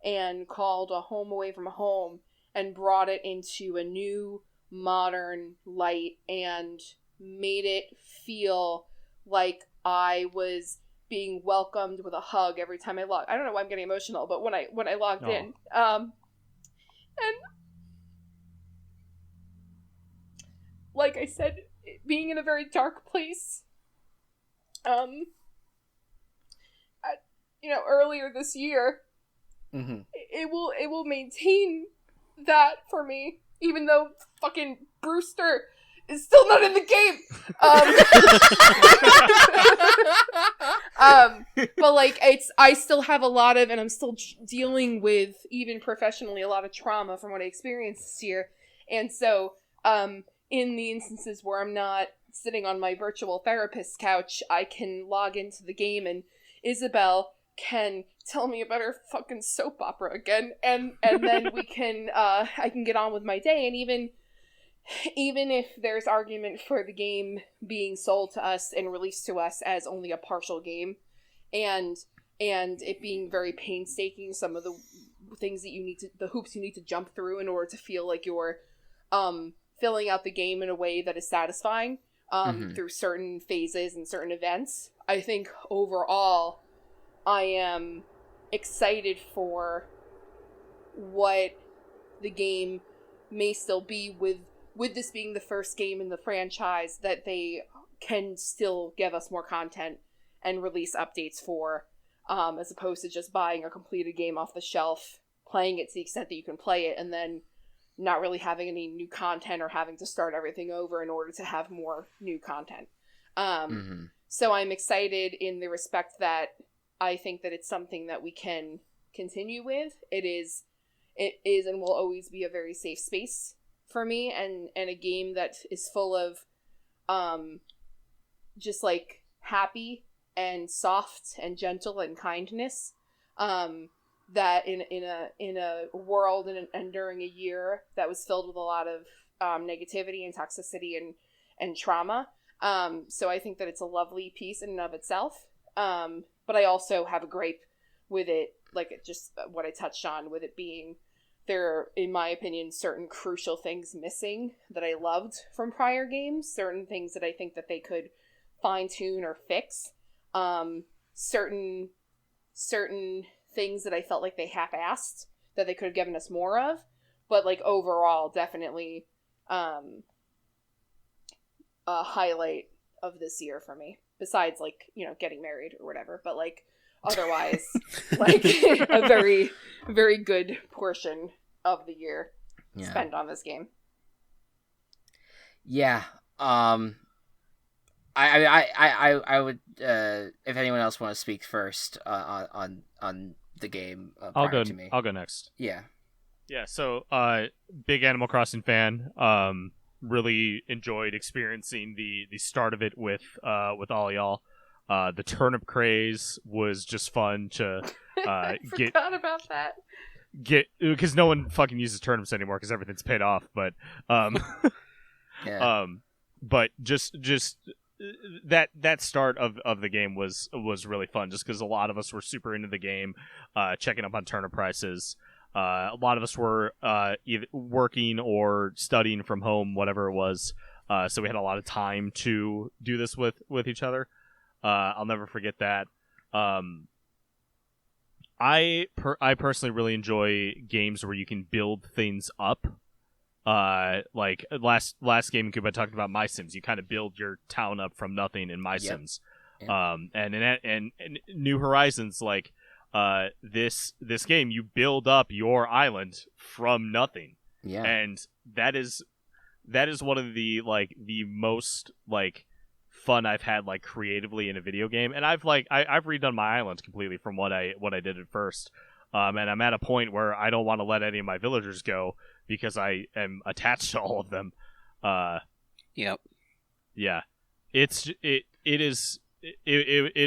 and called a home away from home and brought it into a new modern light and made it feel like I was being welcomed with a hug every time I logged. I don't know why I'm getting emotional, but when I logged in, and like I said, being in a very dark place, earlier this year, it will maintain that for me, even though fucking Brewster is still not in the game. But like I still have a lot of, and I'm still dealing with, even professionally, a lot of trauma from what I experienced this year. And so, in the instances where I'm not sitting on my virtual therapist's couch, I can log into the game and Isabel can tell me about her fucking soap opera again, and then we can I can get on with my day. And even if there's argument for the game being sold to us and released to us as only a partial game, and it being very painstaking, some of the things that the hoops you need to jump through in order to feel like you're filling out the game in a way that is satisfying through certain phases and certain events, I think overall I am excited for what the game may still be, with this being the first game in the franchise that they can still give us more content and release updates for, as opposed to just buying a completed game off the shelf, playing it to the extent that you can play it, and then not really having any new content or having to start everything over in order to have more new content. So I'm excited in the respect that I think that it's something that we can continue with. It is and will always be a very safe space for me, and a game that is full of just like happy and soft and gentle and kindness, that in a world and during a year that was filled with a lot of negativity and toxicity and trauma. So I think that it's a lovely piece in and of itself. But I also have a gripe with it, like just what I touched on, with it being there, in my opinion, certain crucial things missing that I loved from prior games, certain things that I think that they could fine-tune or fix, certain things that I felt like they half-assed that they could have given us more of, but like overall, definitely a highlight of this year for me. Besides, like, getting married or whatever, but like otherwise, like a very, very good portion of the year spent on this game. Yeah. I would, if anyone else want to speak first on the game prior to me. I'll go next. Yeah. Yeah, so big Animal Crossing fan. Really enjoyed experiencing the start of it with all y'all. The turnip craze was just fun to I forgot about that. Because no one fucking uses turnips anymore because everything's paid off. But yeah. But just that start of the game was really fun, just because a lot of us were super into the game, checking up on turnip prices. A lot of us were either working or studying from home, whatever it was. So we had a lot of time to do this with each other. I'll never forget that. I personally really enjoy games where you can build things up. Like last Gaming Coop, I talked about My Sims. You kind of build your town up from nothing in My Sims. Yep. And in New Horizons, like. This game, you build up your island from nothing. Yeah. And that is one of the most fun I've had creatively in a video game. And I've redone my island completely from what I did at first. And I'm at a point where I don't want to let any of my villagers go because I am attached to all of them. Yep. Yeah. It is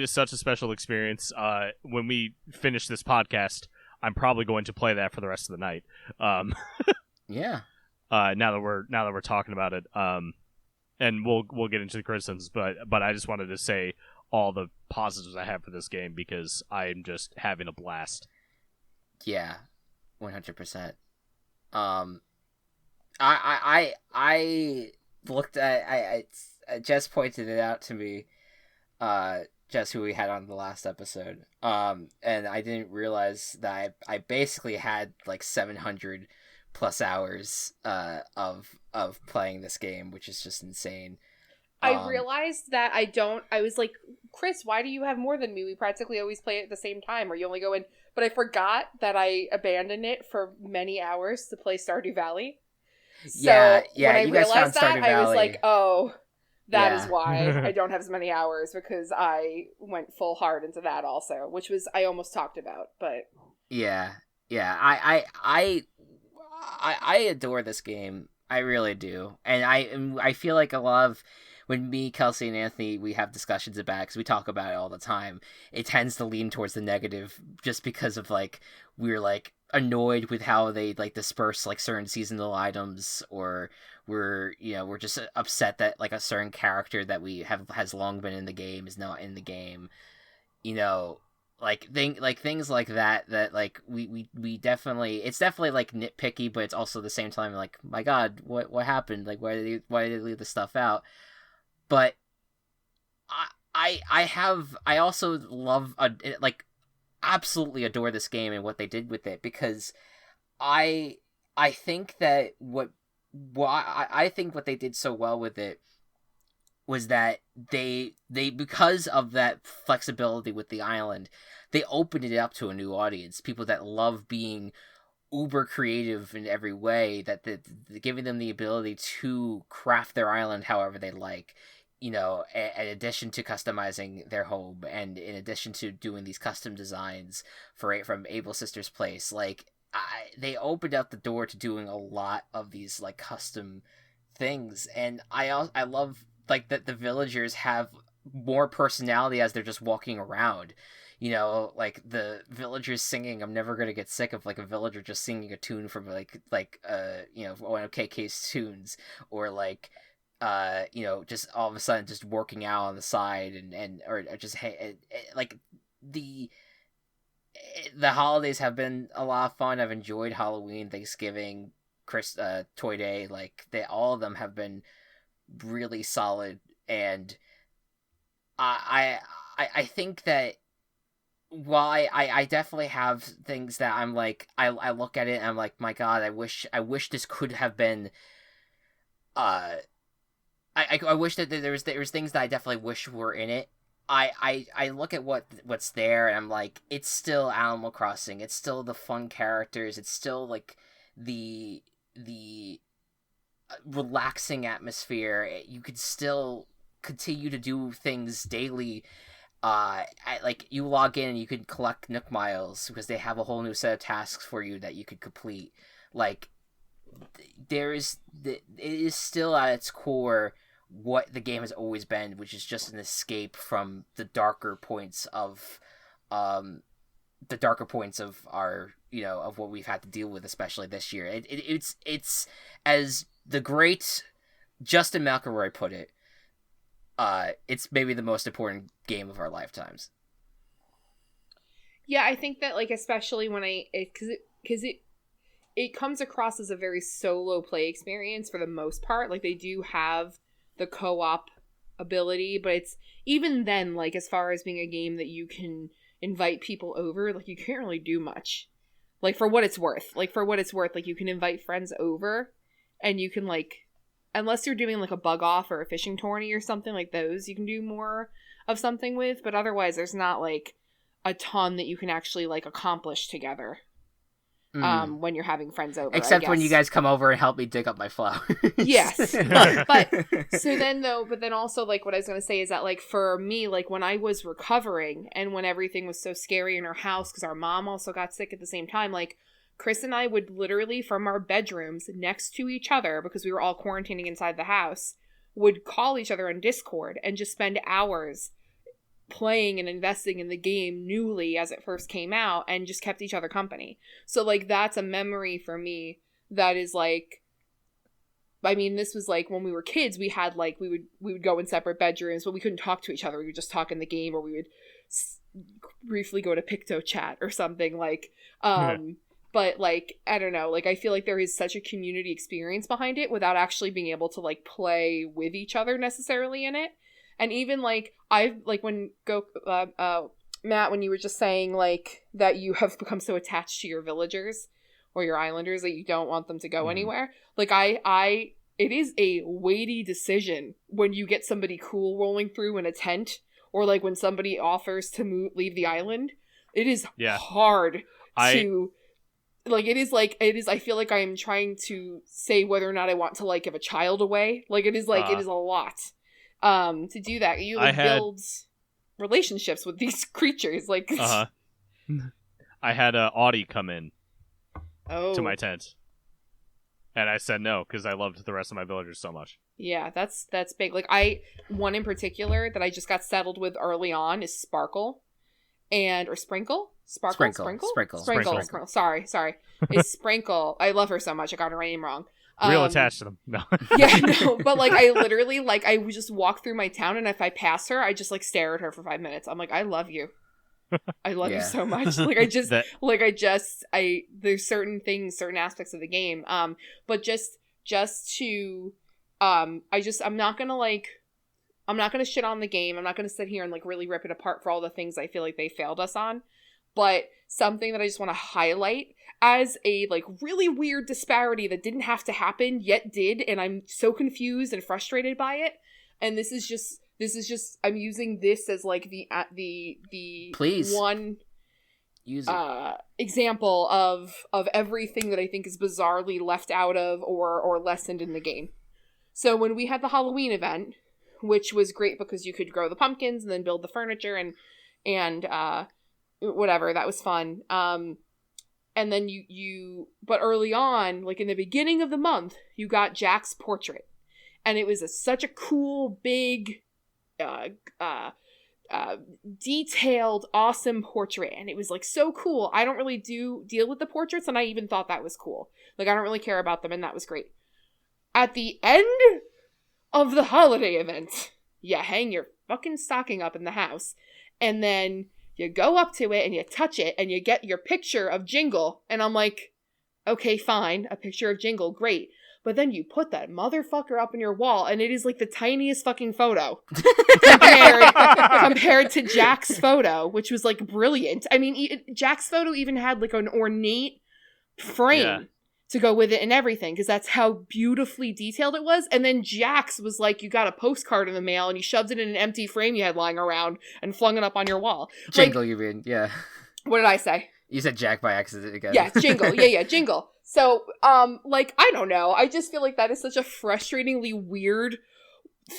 such a special experience. When we finish this podcast, I'm probably going to play that for the rest of the night. Yeah. Now that we're talking about it. and we'll get into the criticisms, but I just wanted to say all the positives I have for this game because I'm just having a blast. Yeah, 100%. I looked at I Jess pointed it out to me, Jess, who we had on the last episode, and I didn't realize that I basically had like 700 plus hours of playing this game, which is just insane. I realized that I was like, Chris, why do you have more than me? We practically always play it at the same time, or you only go in. But I forgot that I abandoned it for many hours to play Stardew Valley. So yeah, when I you guys found realized that, Stardew I was Valley. like, oh, that is Yeah. why I don't have as many hours, because I went full hard into that also, which was I almost talked about, but Yeah, I adore this game. I really do, and I feel like a lot of when me, Kelsey, and Anthony we have discussions about it, because we talk about it all the time. It tends to lean towards the negative, just because of like we're like annoyed with how they like disperse like certain seasonal items, or we're just upset that like a certain character that we have has long been in the game is not in the game. You know, things like that like we definitely, it's definitely like nitpicky, but it's also at the same time like, my god, what happened, like why did they leave this stuff out? But I also love like absolutely adore this game and what they did with it, because I think that I think what they did so well with it was that they because of that flexibility with the island, they opened it up to a new audience, people that love being uber creative in every way, that giving them the ability to craft their island however they like, in addition to customizing their home, and in addition to doing these custom designs from Able Sisters Place. Like, they opened up the door to doing a lot of these like custom things, and I love like that the villagers have more personality as they're just walking around. Like the villagers singing, I'm never gonna get sick of like a villager just singing a tune from one of KK's tunes, or like just all of a sudden just working out on the side, or just like the holidays have been a lot of fun. I've enjoyed Halloween, Thanksgiving, Toy Day. Like, all of them have been really solid, and I think that while I definitely have things that I'm like, I look at it and I'm like, my god, I wish this could have been I wish that there was things that I definitely wish were in it. I look at what's there and I'm like, it's still Animal Crossing. It's still the fun characters. It's still like the relaxing atmosphere. You could still continue to do things daily. Like, you log in and you can collect Nook Miles because they have a whole new set of tasks for you that you could complete. Like, it is still at its core what the game has always been, which is just an escape from the darker points of our, of what we've had to deal with, especially this year. It's as the great Justin McElroy put it, it's maybe the most important game of our lifetimes. yeah, I think that like especially when because it comes across as a very solo play experience for the most part. Like, they do have the co-op ability, but it's even then, like, as far as being a game that you can invite people over, like, you can't really do much. Like, for what it's worth, like, you can invite friends over, and you can, like, unless you're doing like a bug off or a fishing tourney or something like those, you can do more of something with, but otherwise there's not like a ton that you can actually like accomplish together. When you're having friends over, except when you guys come over and help me dig up my flowers. Yes. but then also, like, what I was going to say is that, like, for me, like, when I was recovering and when everything was so scary in our house, because our mom also got sick at the same time, like, Chris and I would literally, from our bedrooms next to each other, because we were all quarantining inside the house, would call each other on Discord and just spend hours playing and investing in the game newly as it first came out, and just kept each other company. So, like, that's a memory for me that is, like, I mean, this was like when we were kids, we had like we would go in separate bedrooms, but we couldn't talk to each other. We would just talk in the game, or we would briefly go to Picto chat or something like. But like, I don't know, like I feel like there is such a community experience behind it without actually being able to like play with each other necessarily in it. And even like I've like when Matt, when you were just saying like that you have become so attached to your villagers or your islanders that you don't want them to go anywhere. Like it is a weighty decision when you get somebody cool rolling through in a tent, or like when somebody offers to leave the island. It is hard to like, it is I feel like I'm trying to say whether or not I want to like give a child away. Like it is like it is a lot to do that. You like, build relationships with these creatures like I had Audie come in to my tent, and I said no because I loved the rest of my villagers so much. Yeah, that's big. Like one in particular that I just got settled with early on is Sparkle, or Sprinkle. Sprinkle. Sorry. It's Sprinkle. I love her so much. I got her name wrong. Real attached to them. No. Yeah, no. But like I literally like I would just walk through my town, and if I pass her, I just like stare at her for 5 minutes. I'm like, I love you. I love you so much. Like there's certain things, certain aspects of the game. But just to I'm not gonna shit on the game. I'm not gonna sit here and like really rip it apart for all the things I feel like they failed us on. But something that I just want to highlight as a like really weird disparity that didn't have to happen yet did, and I'm so confused and frustrated by it. And this is just I'm using this as like the Please. One use it. Example of everything that I think is bizarrely left out of or lessened in the game. So when we had the Halloween event, which was great because you could grow the pumpkins and then build the furniture and whatever, that was fun. And then but early on, like in the beginning of the month, you got Jack's portrait, and it was such a cool, big, detailed, awesome portrait, and it was like so cool. I don't really deal with the portraits, and I even thought that was cool. Like I don't really care about them, and that was great. At the end of the holiday event, you hang your fucking stocking up in the house, and then you go up to it and you touch it and you get your picture of Jingle. And I'm like, okay, fine. A picture of Jingle. Great. But then you put that motherfucker up on your wall and it is like the tiniest fucking photo compared to Jack's photo, which was like brilliant. I mean, Jack's photo even had like an ornate frame to go with it and everything, because that's how beautifully detailed it was. And then Jack's was like, you got a postcard in the mail and you shoved it in an empty frame you had lying around and flung it up on your wall. Jingle, like, you mean? Yeah. What did I say? You said Jack by accident again. Yeah, Jingle. Yeah, Jingle. So, like, I don't know. I just feel like that is such a frustratingly weird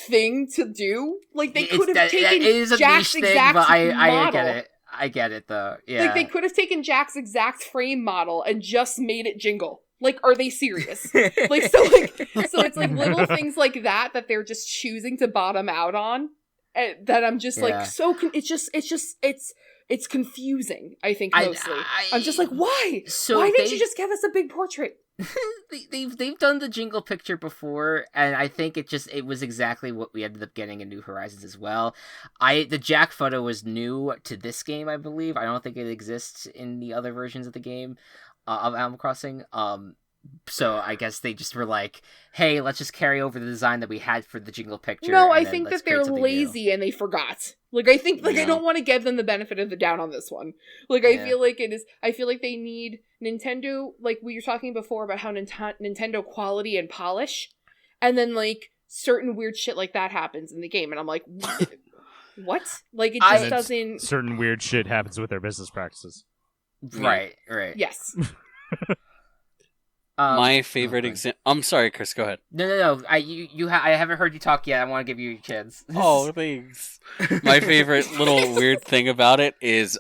thing to do. Like, they could have taken Jack's exact model. I get it. I get it, though. Yeah. Like, they could have taken Jack's exact frame model and just made it Jingle. Like, are they serious? so it's like little things like that they're just choosing to bottom out on, that I'm just like, it's confusing, I think, mostly. I'm just like, why? Why didn't you just give us a big portrait? They've done the Jingle picture before, and I think it was exactly what we ended up getting in New Horizons as well. The Jack photo was new to this game, I believe. I don't think it exists in the other versions of the game. Of Animal Crossing. So I guess they just were like, hey, let's just carry over the design that we had for the Jingle picture. No, I think that they're lazy and they forgot. Like, I think, like, I don't want to give them the benefit of the doubt on this one. Like, I feel like they need Nintendo, like we were talking before about how Nintendo quality and polish, and then, like, certain weird shit like that happens in the game, and I'm like, what? Like, it just doesn't... Certain weird shit happens with their business practices. Right. Yes. My favorite example. I'm sorry, Chris. Go ahead. No. I haven't heard you talk yet. I want to give you a chance. Oh, thanks. My favorite little weird thing about it is,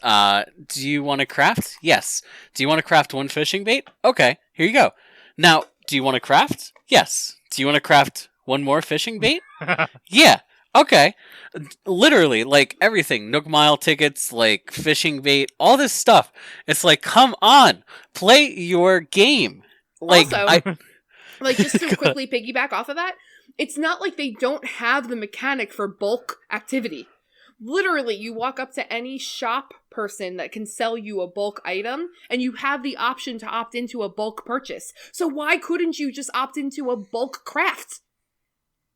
do you want to craft? Yes. Do you want to craft one fishing bait? Okay, here you go. Now, do you want to craft? Yes. Do you want to craft one more fishing bait? Yeah. Okay. Literally, like, everything. Nook Mile tickets, like, fishing bait, all this stuff. It's like, come on, play your game. Like, also, Like, just to quickly piggyback off of that, it's not like they don't have the mechanic for bulk activity. Literally, you walk up to any shop person that can sell you a bulk item, and you have the option to opt into a bulk purchase. So why couldn't you just opt into a bulk craft?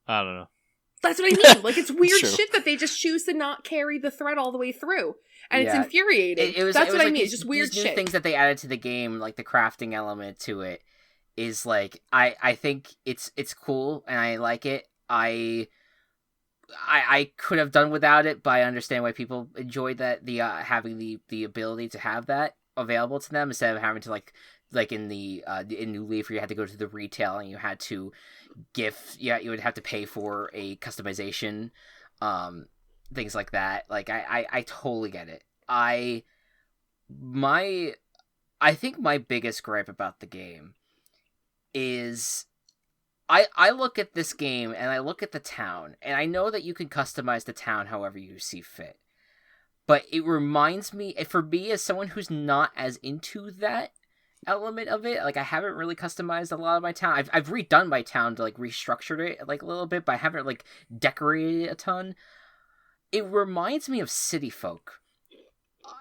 I don't know. That's what I mean. Like, it's weird True. shit that they just choose to not carry the thread all the way through. And it's Yeah. infuriating. It was That's what I like mean. It's just weird these new shit. things that they added to the game, like the crafting element to it, is like I think it's cool and I like it. I could have done without it, but I understand why people enjoyed that having the ability to have that available to them instead of having to like in the in New Leaf where you had to go to the retail and you had to you would have to pay for a customization, things like that. Like I totally get it. I think my biggest gripe about the game is I look at this game and I look at the town, and I know that you can customize the town however you see fit. But it reminds me, for me as someone who's not as into that element of it, like I haven't really customized a lot of my town. I've redone my town to like restructured it like a little bit, but I haven't like decorated it a ton. It reminds me of City Folk.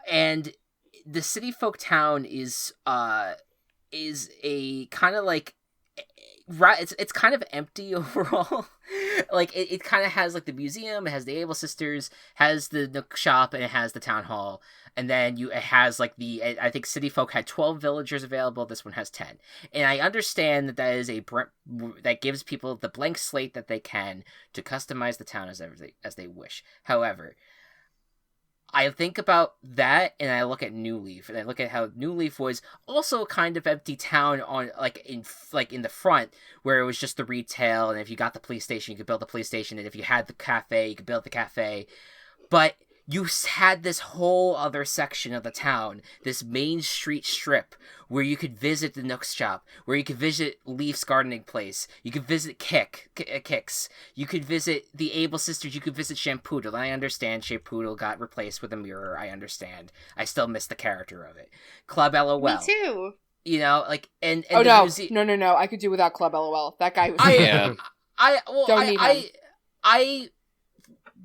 And the City Folk town is a kind of like it's kind of empty overall. Like it kind of has like the museum, it has the Able Sisters, has the Nook shop, and it has the town hall. And then it has like I think City Folk had 12 villagers available. This one has 10. And I understand that is that gives people the blank slate that they can to customize the town as they wish. However, I think about that and I look at New Leaf and I look at how New Leaf was also a kind of empty town on in the front where it was just the retail, and if you got the police station you could build the police station, and if you had the cafe you could build the cafe. But you had this whole other section of the town, this main street strip, where you could visit the Nook's shop, where you could visit Leaf's gardening place, you could visit Kix, you could visit the Able Sisters, you could visit Shampoodle. I understand Shampoodle got replaced with a mirror, I understand. I still miss the character of it. Club LOL. Me too. You know, like, and oh no, I could do without Club LOL. That guy was I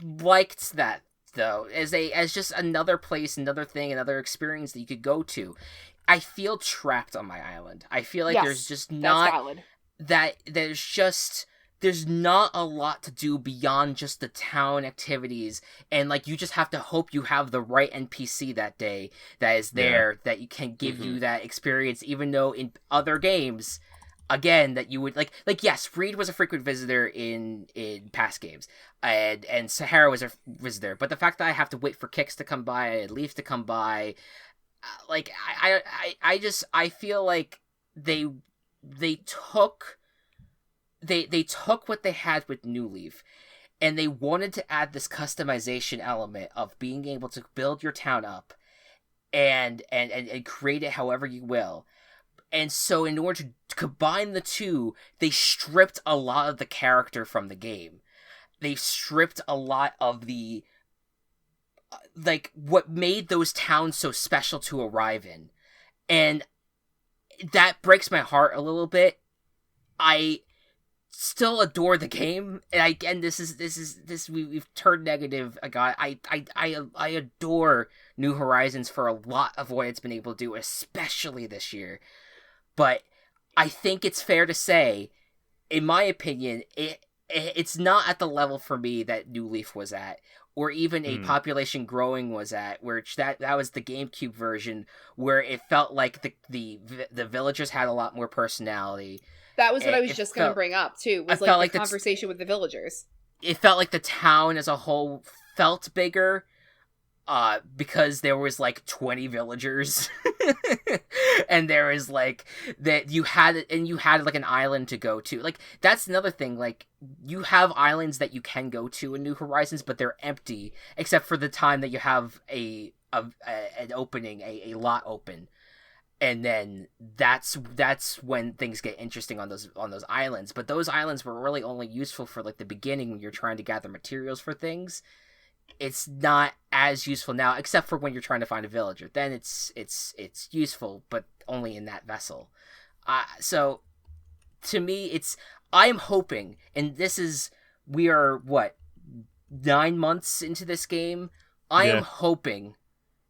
liked that though as just another place, another thing, another experience that you could go to. I feel trapped on my island. I feel like there's just not there's not a lot to do beyond just the town activities, and like you just have to hope you have the right NPC that day that is there that you can give you that experience, even though in other games again that you would like yes, Reed was a frequent visitor in past games, and Sahara was a visitor, but the fact that I have to wait for Kix to come by and Leaf to come by, like I feel like they took what they had with New Leaf and they wanted to add this customization element of being able to build your town up and create it however you will. And so in order to combine the two, they stripped a lot of the character from the game. They stripped a lot of the like what made those towns so special to arrive in. And that breaks my heart a little bit. I still adore the game, and we've turned negative. I adore New Horizons for a lot of what it's been able to do, especially this year. But I think it's fair to say, in my opinion, it's not at the level for me that New Leaf was at, or even a Population Growing was at, where that was the GameCube version, where it felt like the villagers had a lot more personality. That was what I was just going to bring up, too, was like the conversation with the villagers. It felt like the town as a whole felt bigger, because there was like 20 villagers, and there was like that you had like an island to go to. Like that's another thing. Like you have islands that you can go to in New Horizons, but they're empty except for the time that you have an opening, a lot open. And then that's when things get interesting on those islands. But those islands were really only useful for like the beginning when you're trying to gather materials for things. It's not as useful now, except for when you're trying to find a villager. Then it's useful, but only in that vessel. So to me, I'm hoping, and we are, what, 9 months into this game? I am hoping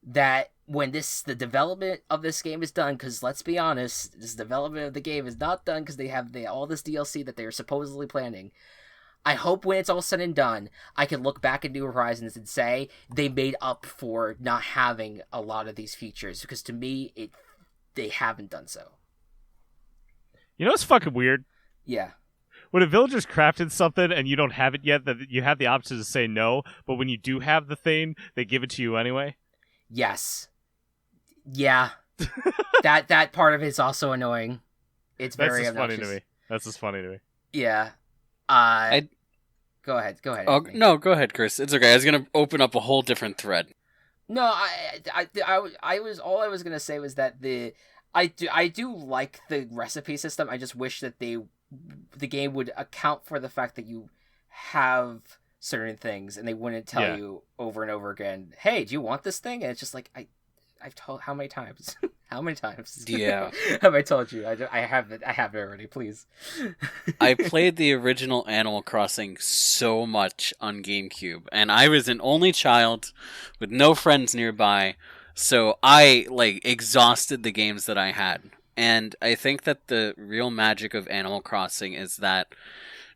that when the development of this game is done, because let's be honest, this development of the game is not done because they have all this DLC that they are supposedly planning. I hope when it's all said and done, I can look back at New Horizons and say they made up for not having a lot of these features, because to me, they haven't done so. You know what's fucking weird? Yeah. When a villager's crafted something and you don't have it yet, that you have the option to say no, but when you do have the thing, they give it to you anyway? Yes. Yeah. that part of it is also annoying. It's very obnoxious. Funny to me. That's just funny to me. Yeah. Go ahead. Oh, Anthony. no, go ahead, Chris. It's okay. I was going to open up a whole different thread. No, I was gonna say was that I do like the recipe system. I just wish that the game would account for the fact that you have certain things and they wouldn't tell you over and over again, hey, do you want this thing? And it's just like, I've told how many times? How many times? Yeah. Have I told you? I have it already, please. I played the original Animal Crossing so much on GameCube, and I was an only child with no friends nearby, so I exhausted the games that I had. And I think that the real magic of Animal Crossing is that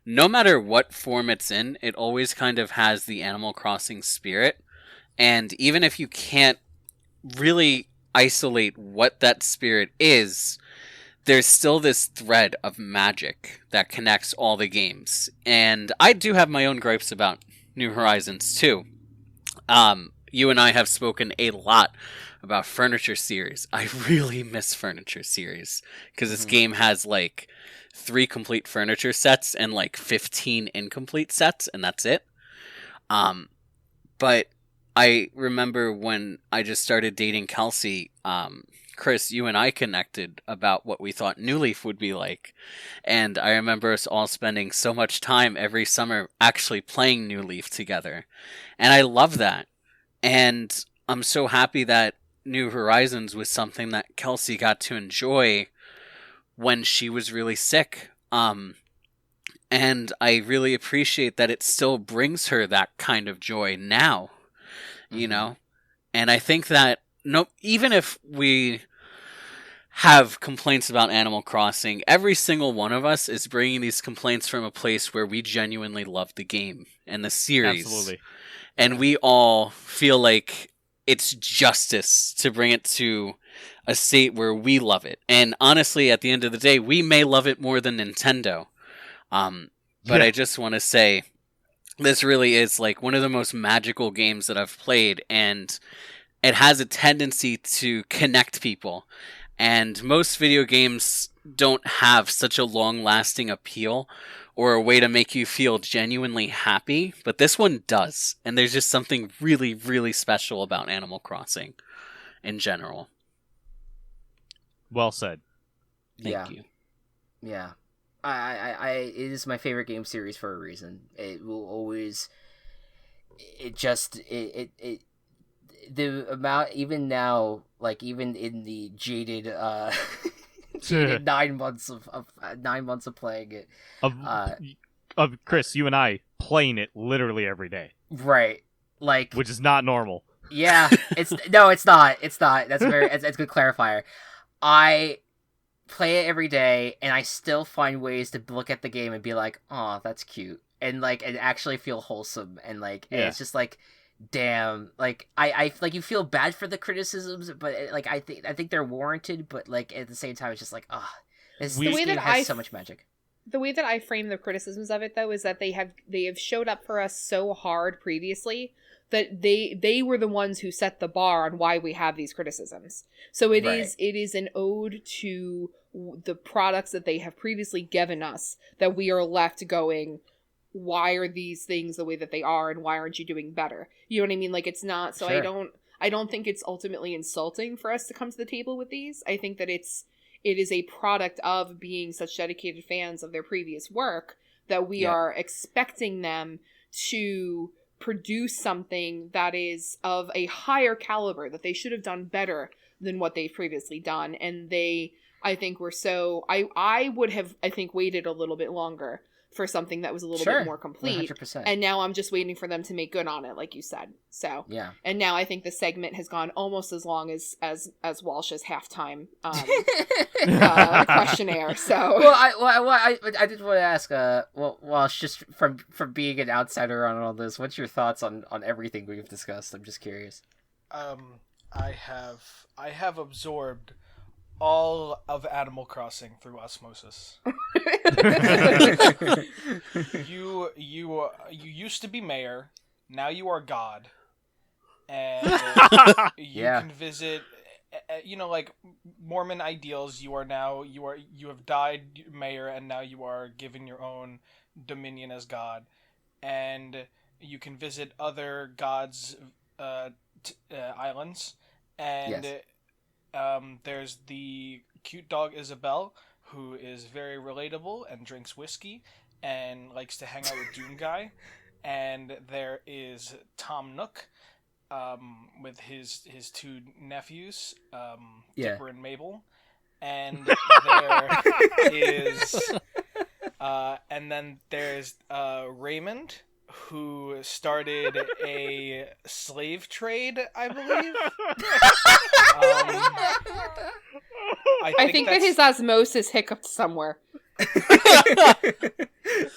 no matter what form it's in, it always kind of has the Animal Crossing spirit. And even if you can't really isolate what that spirit is, there's still this thread of magic that connects all the games. And I do have my own gripes about New Horizons too. You and I have spoken a lot about Furniture Series. I really miss Furniture Series because this game has 3 complete furniture sets and 15 incomplete sets, and that's it. But I remember when I just started dating Kelsey, Chris, you and I connected about what we thought New Leaf would be like. And I remember us all spending so much time every summer actually playing New Leaf together. And I love that. And I'm so happy that New Horizons was something that Kelsey got to enjoy when she was really sick. And I really appreciate that it still brings her that kind of joy now, you know? And I think that even if we have complaints about Animal Crossing, every single one of us is bringing these complaints from a place where we genuinely love the game and the series. Absolutely. And we all feel like it's justice to bring it to a state where we love it. And honestly, at the end of the day, we may love it more than Nintendo. But I just want to say, this really is one of the most magical games that I've played, and it has a tendency to connect people. And most video games don't have such a long-lasting appeal or a way to make you feel genuinely happy, but this one does. And there's just something really, really special about Animal Crossing in general. Well said. Thank you. Yeah. It is my favorite game series for a reason. It will always, the amount, even now, even in the jaded 9 months of playing it, of Chris, you and I playing it literally every day, right? Which is not normal. Yeah, it's not. That's that's a good clarifier. I play it every day, and I still find ways to look at the game and be like, "Oh, that's cute," and and actually feel wholesome, and and it's just damn, I you feel bad for the criticisms, but I think they're warranted, but at the same time, it's just this game has so much magic. The way that I frame the criticisms of it, though, is that they have showed up for us so hard previously that they were the ones who set the bar on why we have these criticisms. So it is an ode to the products that they have previously given us that we are left going, why are these things the way that they are, and why aren't you doing better? You know what I mean? It's not. So sure. I don't think it's ultimately insulting for us to come to the table with these. I think that it is a product of being such dedicated fans of their previous work that we are expecting them to produce something that is of a higher caliber, that they should have done better than what they've previously done, and they, I think, were so I would have, I think, waited a little bit longer for something that was a little bit more complete. 100%. And now I'm just waiting for them to make good on it, like you said. So yeah. And now I think the segment has gone almost as long as Walsh's halftime questionnaire. So well, I did want to ask, Walsh, just from being an outsider on all this, what's your thoughts on everything we've discussed? I'm just curious. I have absorbed all of Animal Crossing through osmosis. You used to be mayor, now you are God, and you can visit. Like Mormon ideals. You have died mayor, and now you are given your own dominion as God, and you can visit other gods' islands, and. Yes. There's the cute dog Isabel, who is very relatable and drinks whiskey and likes to hang out with Doom Guy. And there is Tom Nook, with his two nephews, Dipper and Mabel. And there is, and then there's Raymond, who started a slave trade, I believe. I think that his osmosis hiccuped somewhere.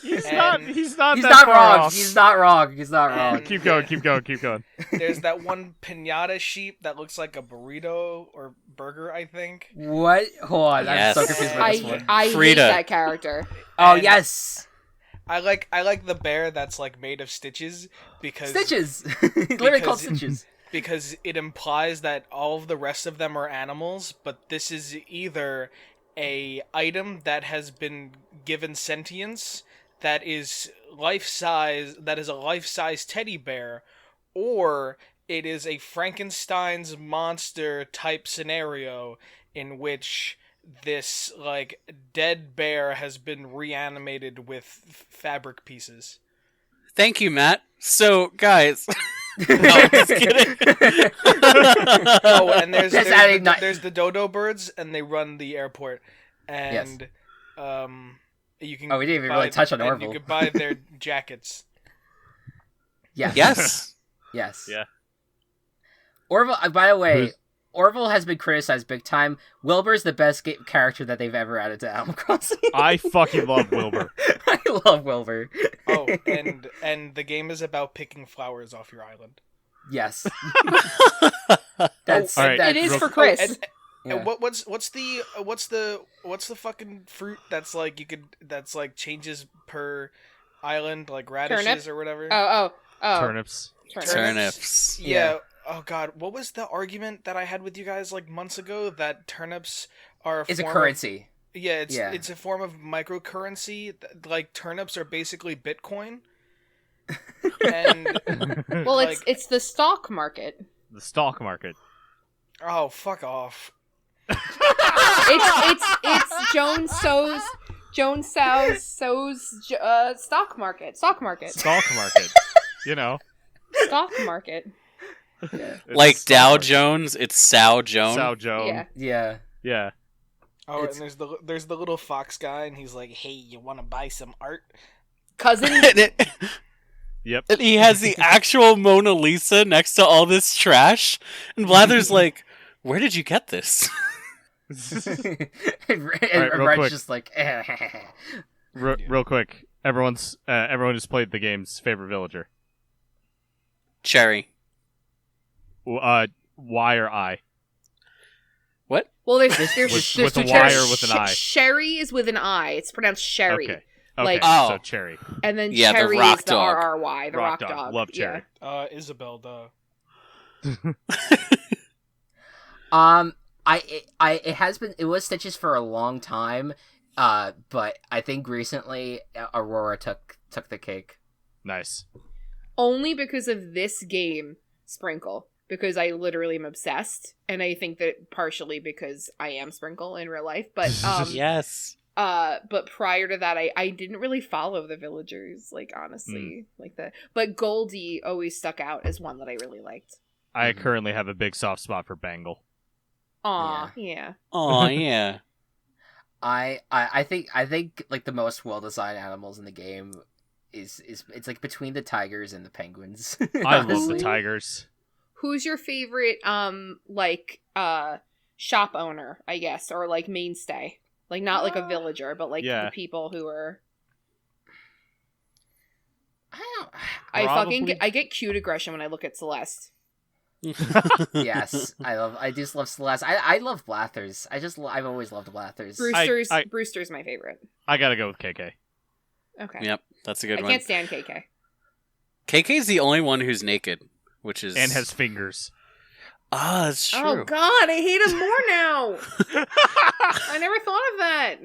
He's not wrong. He's not wrong. Keep going. There's that one pinata sheep that looks like a burrito or burger, I think. What? Hold on, Yes. I'm so confused by this one. I hate that character. Oh, yes! I like the bear that's like made of stitches because Stitches! Literally called Stitches. Because it implies that all of the rest of them are animals, but this is either a item that has been given sentience that is a life-size teddy bear, or it is a Frankenstein's monster type scenario in which this like dead bear has been reanimated with fabric pieces. Thank you, Matt. So, guys. No, I'm just kidding. Oh, and there's the dodo birds, and they run the airport, and you can. Oh, we didn't even really touch on Orville. You could buy their jackets. Yes. Yes. Yeah. Orville. By the way, Orville has been criticized big time. Wilbur's the best character that they've ever added to Animal Crossing. I fucking love Wilbur. I love Wilbur. Oh, and the game is about picking flowers off your island. Yes. That's All right, it is for Chris. And what's the fucking fruit that's like changes per island, like radishes Turnip? or whatever? Oh. Turnips. Turnips. Yeah. Oh god, what was the argument that I had with you guys like months ago that turnips are a currency. It's a form of microcurrency. Like turnips are basically Bitcoin. And well, it's the stock market. The stock market. Oh, fuck off. It's Joan Sow's stock market. Stock market. You know. Stock market. Yeah. Like Dow Jones, it's Sow Joan. Sow Joan. Yeah. Oh, and there's the little fox guy, and he's like, "Hey, you want to buy some art, cousin?" Yep. And he has the actual Mona Lisa next to all this trash, and Blather's like, "Where did you get this?" and real Red's quick. just like, Real quick, everyone who's played the game's favorite villager. Cherry. Y or I? What? Well, there's with a Y or with an I? Sherry is with an I. It's pronounced Sherry. Okay. Like, So Cherry. And then Yeah, the Cherry rock is the dog. RRY, the rock dog. Love Cherry. Isabel, duh. It was Stitches for a long time, but I think recently Aurora took the cake. Nice. Only because of this game, Sprinkle. Because I literally am obsessed, and I think that partially because I am Sprinkle in real life. But Yes. but prior to that, I didn't really follow the villagers, like honestly, like that. But Goldie always stuck out as one that I really liked. I currently have a big soft spot for Bangle. Aw, yeah. Oh yeah. I think like the most well designed animals in the game is it's like between the tigers and the penguins. I love the honestly. tigers. Who's your favorite, shop owner, I guess, or, like, mainstay? Like, not like a villager, but, like, Yeah. the people who are... I Probably. I get cute aggression when I look at Celeste. yes, I just love Celeste. I love Blathers. I've always loved Blathers. Brewster's my favorite. I gotta go with KK. Okay. Yep, that's a good I one. can't stand KK. KK's the only one who's naked, which is And has fingers. Ah, that's true. Oh God, I hate him more now. I never thought of that.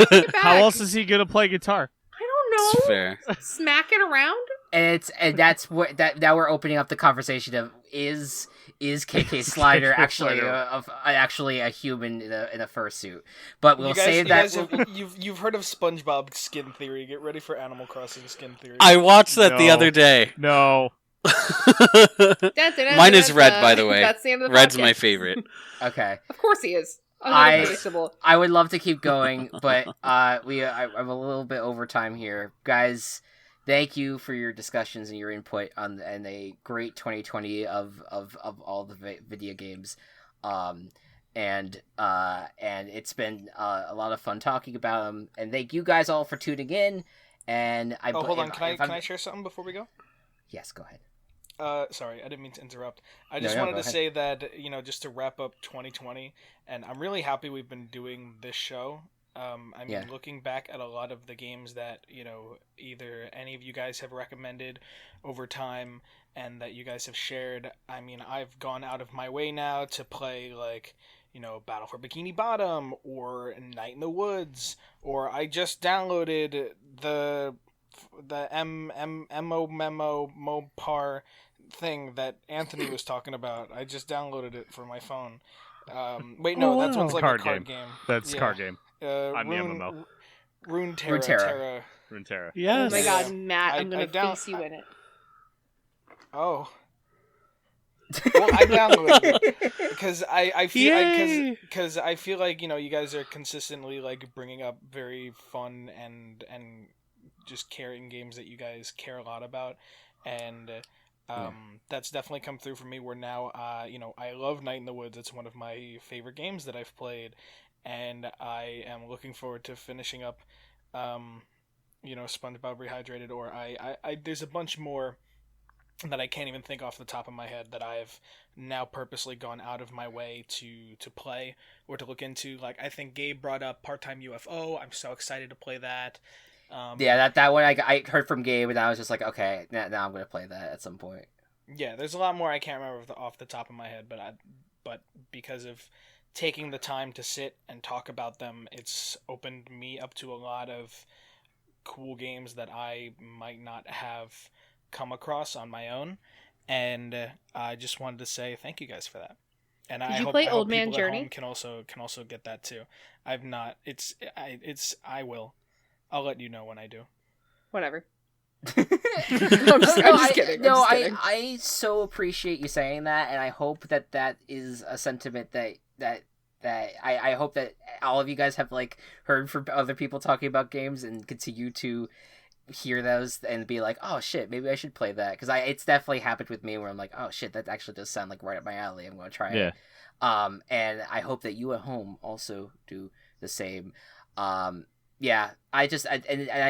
Take it back. How else is he gonna play guitar? I don't It's know. fair. Smack it around. And that's what now we're opening up the conversation of is KK Slider actually actually a human in a fursuit? But we'll save that. You've heard of SpongeBob skin theory. Get ready for Animal Crossing skin theory. I watched that the No. other day. No. Mine is red, by the way. That's the end of the Red's podcast. my favorite. Okay. Of course he is. Unpredictable. I would love to keep going, but I'm a little bit over time here, guys. Thank you for your discussions and your input on and a great 2020 of all the video games, and it's been a lot of fun talking about them. And thank you guys all for tuning in. And hold on, can I share something before we go? Yes, go ahead. Sorry, I didn't mean to interrupt. I just wanted to say that, just to wrap up 2020, and I'm really happy we've been doing this show. Looking back at a lot of the games that, either any of you guys have recommended over time and that you guys have shared, I've gone out of my way now to play, like, Battle for Bikini Bottom or Night in the Woods, or I just downloaded the Mopar thing that Anthony was talking about. I just downloaded it for my phone. That one's like a card game. That's card game. I'm the MMO. Runeterra. Runeterra. Yes. Oh my God, Matt, I'm I gonna face you in it. Oh. Well, I downloaded it because I feel like you guys are consistently like bringing up very fun and just caring games that you guys care a lot about, and that's definitely come through for me. Where now, I love Night in the Woods. It's one of my favorite games that I've played, and I am looking forward to finishing up, SpongeBob Rehydrated, or I there's a bunch more that I can't even think off the top of my head that I've now purposely gone out of my way to play or to look into. Like, I think Gabe brought up Part-Time UFO. I'm so excited to play that. That one I heard from Gabe, and I was just like, okay, now I'm gonna play that at some point. Yeah, there's a lot more I can't remember off the top of my head, but because of taking the time to sit and talk about them, it's opened me up to a lot of cool games that I might not have come across on my own, and I just wanted to say thank you guys for that. And Did you play Old Man Journey? Can also get that too. I've not. I will. I'll let you know when I do. Whatever. I'm just kidding. I so appreciate you saying that, and I hope that is a sentiment that I hope that all of you guys have like heard from other people talking about games and continue to hear those and be like, oh shit, maybe I should play that, because it's definitely happened with me where I'm like, oh shit, that actually does sound like right up my alley. I'm going to try it. And I hope that you at home also do the same. I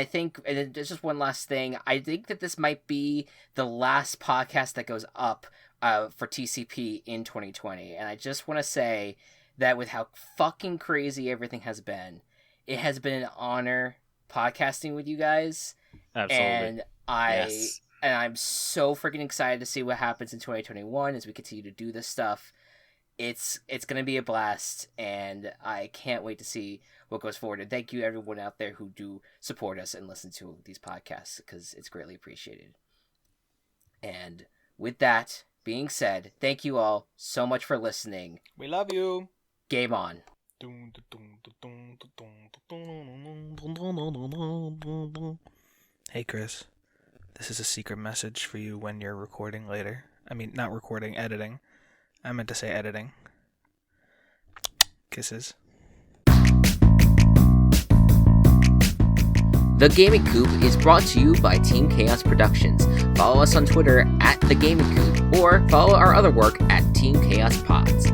think, and there's just one last thing. I think that this might be the last podcast that goes up for TCP in 2020, and I just want to say that with how fucking crazy everything has been, it has been an honor podcasting with you guys. Absolutely. And I'm so freaking excited to see what happens in 2021 as we continue to do this stuff. It's going to be a blast, and I can't wait to see what goes forward. And thank you everyone out there who do support us and listen to these podcasts, because it's greatly appreciated. And with that being said, thank you all so much for listening. We love you. Game on. Hey Chris, this is a secret message for you when you're recording later. I mean, not recording, editing. I meant to say editing. Kisses. The Gaming Coop is brought to you by Team Chaos Productions. Follow us on Twitter at The Gaming Coop, or follow our other work at Team Chaos Pods.